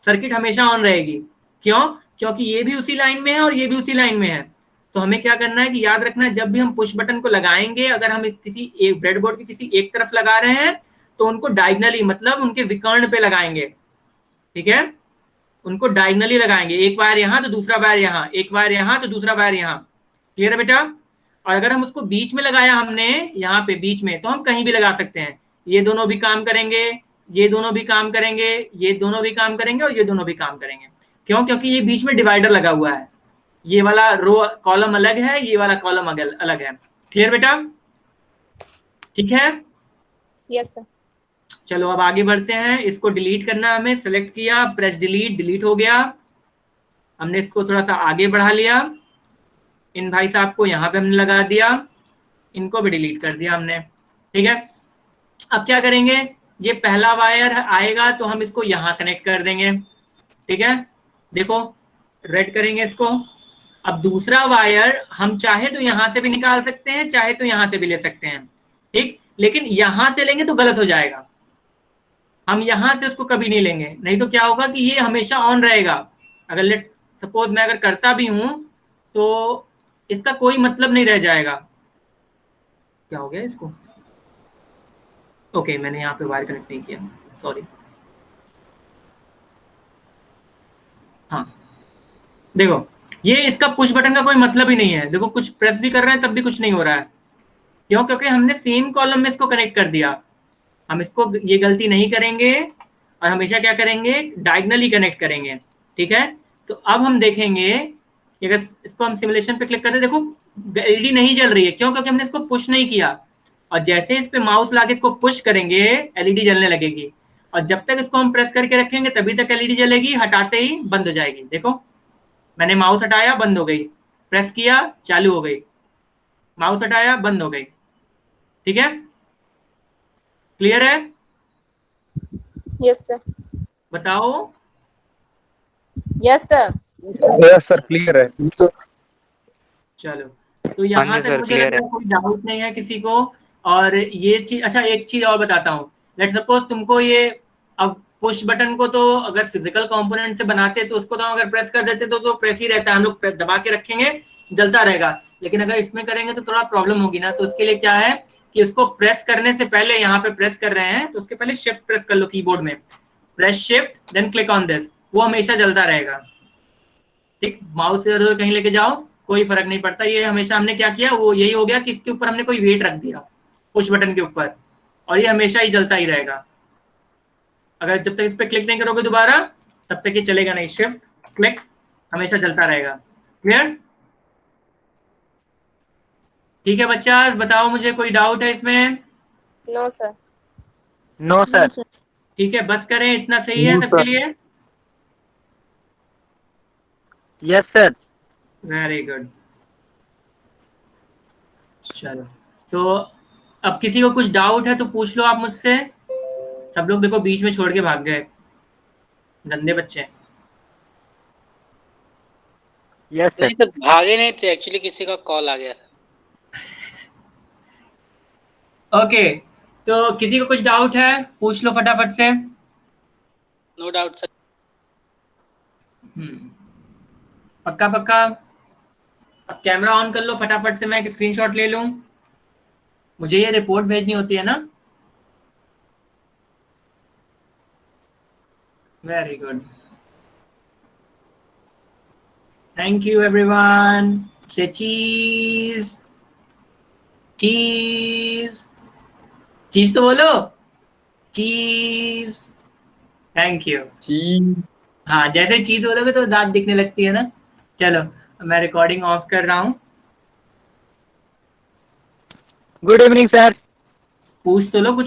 सर्किट हमेशा ऑन रहेगी। क्यों? क्योंकि ये भी उसी लाइन में है और ये भी उसी लाइन में है। तो हमें क्या करना है कि याद रखना है जब भी हम पुश बटन को लगाएंगे, अगर हम किसी एक ब्रेडबोर्ड की किसी एक तरफ लगा रहे हैं तो उनको डायगनली मतलब उनके विकर्ण पे लगाएंगे। ठीक है, उनको डायगनली लगाएंगे, एक वायर यहाँ तो दूसरा वायर यहाँ, एक वायर यहाँ तो दूसरा वायर यहाँ। क्लियर है बेटा? और अगर हम उसको बीच में लगाया हमने, यहाँ पे बीच में, तो हम कहीं भी लगा सकते हैं। ये दोनों भी काम करेंगे, ये दोनों भी काम करेंगे, ये दोनों भी काम करेंगे और ये दोनों भी काम करेंगे। क्यों? क्योंकि ये बीच में डिवाइडर लगा हुआ है। ये वाला रो कॉलम अलग है, ये वाला कॉलम अलग है। क्लियर बेटा? ठीक है, यस सर। चलो अब आगे बढ़ते हैं। इसको डिलीट करना है हमें, सेलेक्ट किया, प्रेस डिलीट, डिलीट हो गया। हमने इसको थोड़ा सा आगे बढ़ा लिया, इन भाई साहब को यहाँ पे हमने लगा दिया, इनको भी डिलीट कर दिया हमने। ठीक है, अब क्या करेंगे, ये पहला वायर आएगा तो हम इसको यहाँ कनेक्ट कर देंगे। ठीक है, देखो रेड करेंगे इसको। अब दूसरा वायर हम चाहे तो यहाँ से भी निकाल सकते हैं, चाहे तो यहाँ से भी ले सकते हैं। ठीक, लेकिन यहाँ से लेंगे तो गलत हो जाएगा, हम यहाँ से उसको कभी नहीं लेंगे, नहीं तो क्या होगा कि ये हमेशा ऑन रहेगा। अगर लेट सपोज मैं अगर करता भी हूं तो इसका कोई मतलब नहीं रह जाएगा। क्या हो गया इसको? ओके, मैंने यहाँ पे वायर कनेक्ट नहीं किया, सॉरी। हाँ देखो, ये इसका पुश बटन का कोई मतलब ही नहीं है। देखो कुछ प्रेस भी कर रहे हैं तब भी कुछ नहीं हो रहा है। क्यों? क्योंकि हमने सेम कॉलम में इसको कनेक्ट कर दिया। हम इसको ये गलती नहीं करेंगे और हमेशा क्या करेंगे, डायगनली कनेक्ट करेंगे। ठीक है, तो अब हम देखेंगे कि अगर इसको हम सिमुलेशन पे क्लिक करते हैं, देखो एलईडी नहीं जल रही है। क्यों? क्योंकि हमने इसको पुश नहीं किया। और जैसे इस पे माउस लाके इसको पुश करेंगे, एलईडी जलने लगेगी। और जब तक इसको हम प्रेस करके रखेंगे तभी तक एलईडी जलेगी, हटाते ही बंद हो जाएगी। देखो मैंने माउस हटाया, बंद हो गई, प्रेस किया, चालू हो गई, माउस हटाया, बंद हो गई। ठीक है, क्लियर है? Yes sir. बताओ। Yes sir. Yes sir, clear है। चलो, तो यहाँ तक मुझे लगता है कोई डाउट नहीं है किसी को। और ये चीज, अच्छा एक चीज और बताता हूँ। लेट सपोज तुमको ये, अब पुश बटन को तो अगर फिजिकल कंपोनेंट से बनाते तो उसको तो अगर प्रेस कर देते तो प्रेस ही रहता है, हम लोग दबा के रखेंगे जलता रहेगा। लेकिन अगर इसमें करेंगे तो थोड़ा प्रॉब्लम होगी ना, तो उसके लिए क्या है कि उसको प्रेस करने से पहले, यहाँ पे प्रेस कर रहे हैं तो उसके पहले शिफ्ट प्रेस कर लो कीबोर्ड में, press shift then click on this, वो हमेशा जलता रहेगा। ठीक, माउस से कहीं लेके जाओ कोई फर्क नहीं पड़ता। ये हमेशा हमने क्या किया, वो यही हो गया कि इसके ऊपर हमने कोई वेट रख दिया पुश बटन के ऊपर, और ये हमेशा ही जलता ही रहेगा। अगर जब तक इस पे क्लिक नहीं करोगे दोबारा तब तक ये चलेगा नहीं। शिफ्ट क्लिक हमेशा जलता रहेगा। क्लियर? ठीक है बच्चा, बताओ मुझे कोई डाउट है इसमें? No sir. No sir. ठीक है, बस करें, इतना सही है सबके लिए? Yes sir. Very good. चलो, तो अब किसी को कुछ डाउट है तो पूछ लो आप मुझसे। सब लोग देखो बीच में छोड़ के भाग गए, गंदे बच्चे। Yes sir. नहीं सर, भागे नहीं थे, एक्चुअली किसी का कॉल आ गया था। ओके, तो किसी को कुछ डाउट है पूछ लो फटाफट से। No doubt sir. पक्का पक्का? अब कैमरा ऑन कर लो फटाफट से, मैं एक स्क्रीनशॉट ले लूं, मुझे ये रिपोर्ट भेजनी होती है ना। Very good, thank you everyone. से चीज चीज चीज तो बोलो, चीज। Thank you. हाँ, जैसे चीज बोलोगे तो दांत दिखने लगती है ना। चलो, मैं रिकॉर्डिंग ऑफ कर रहा हूँ। Good evening sir. पूछ तो लो कुछ।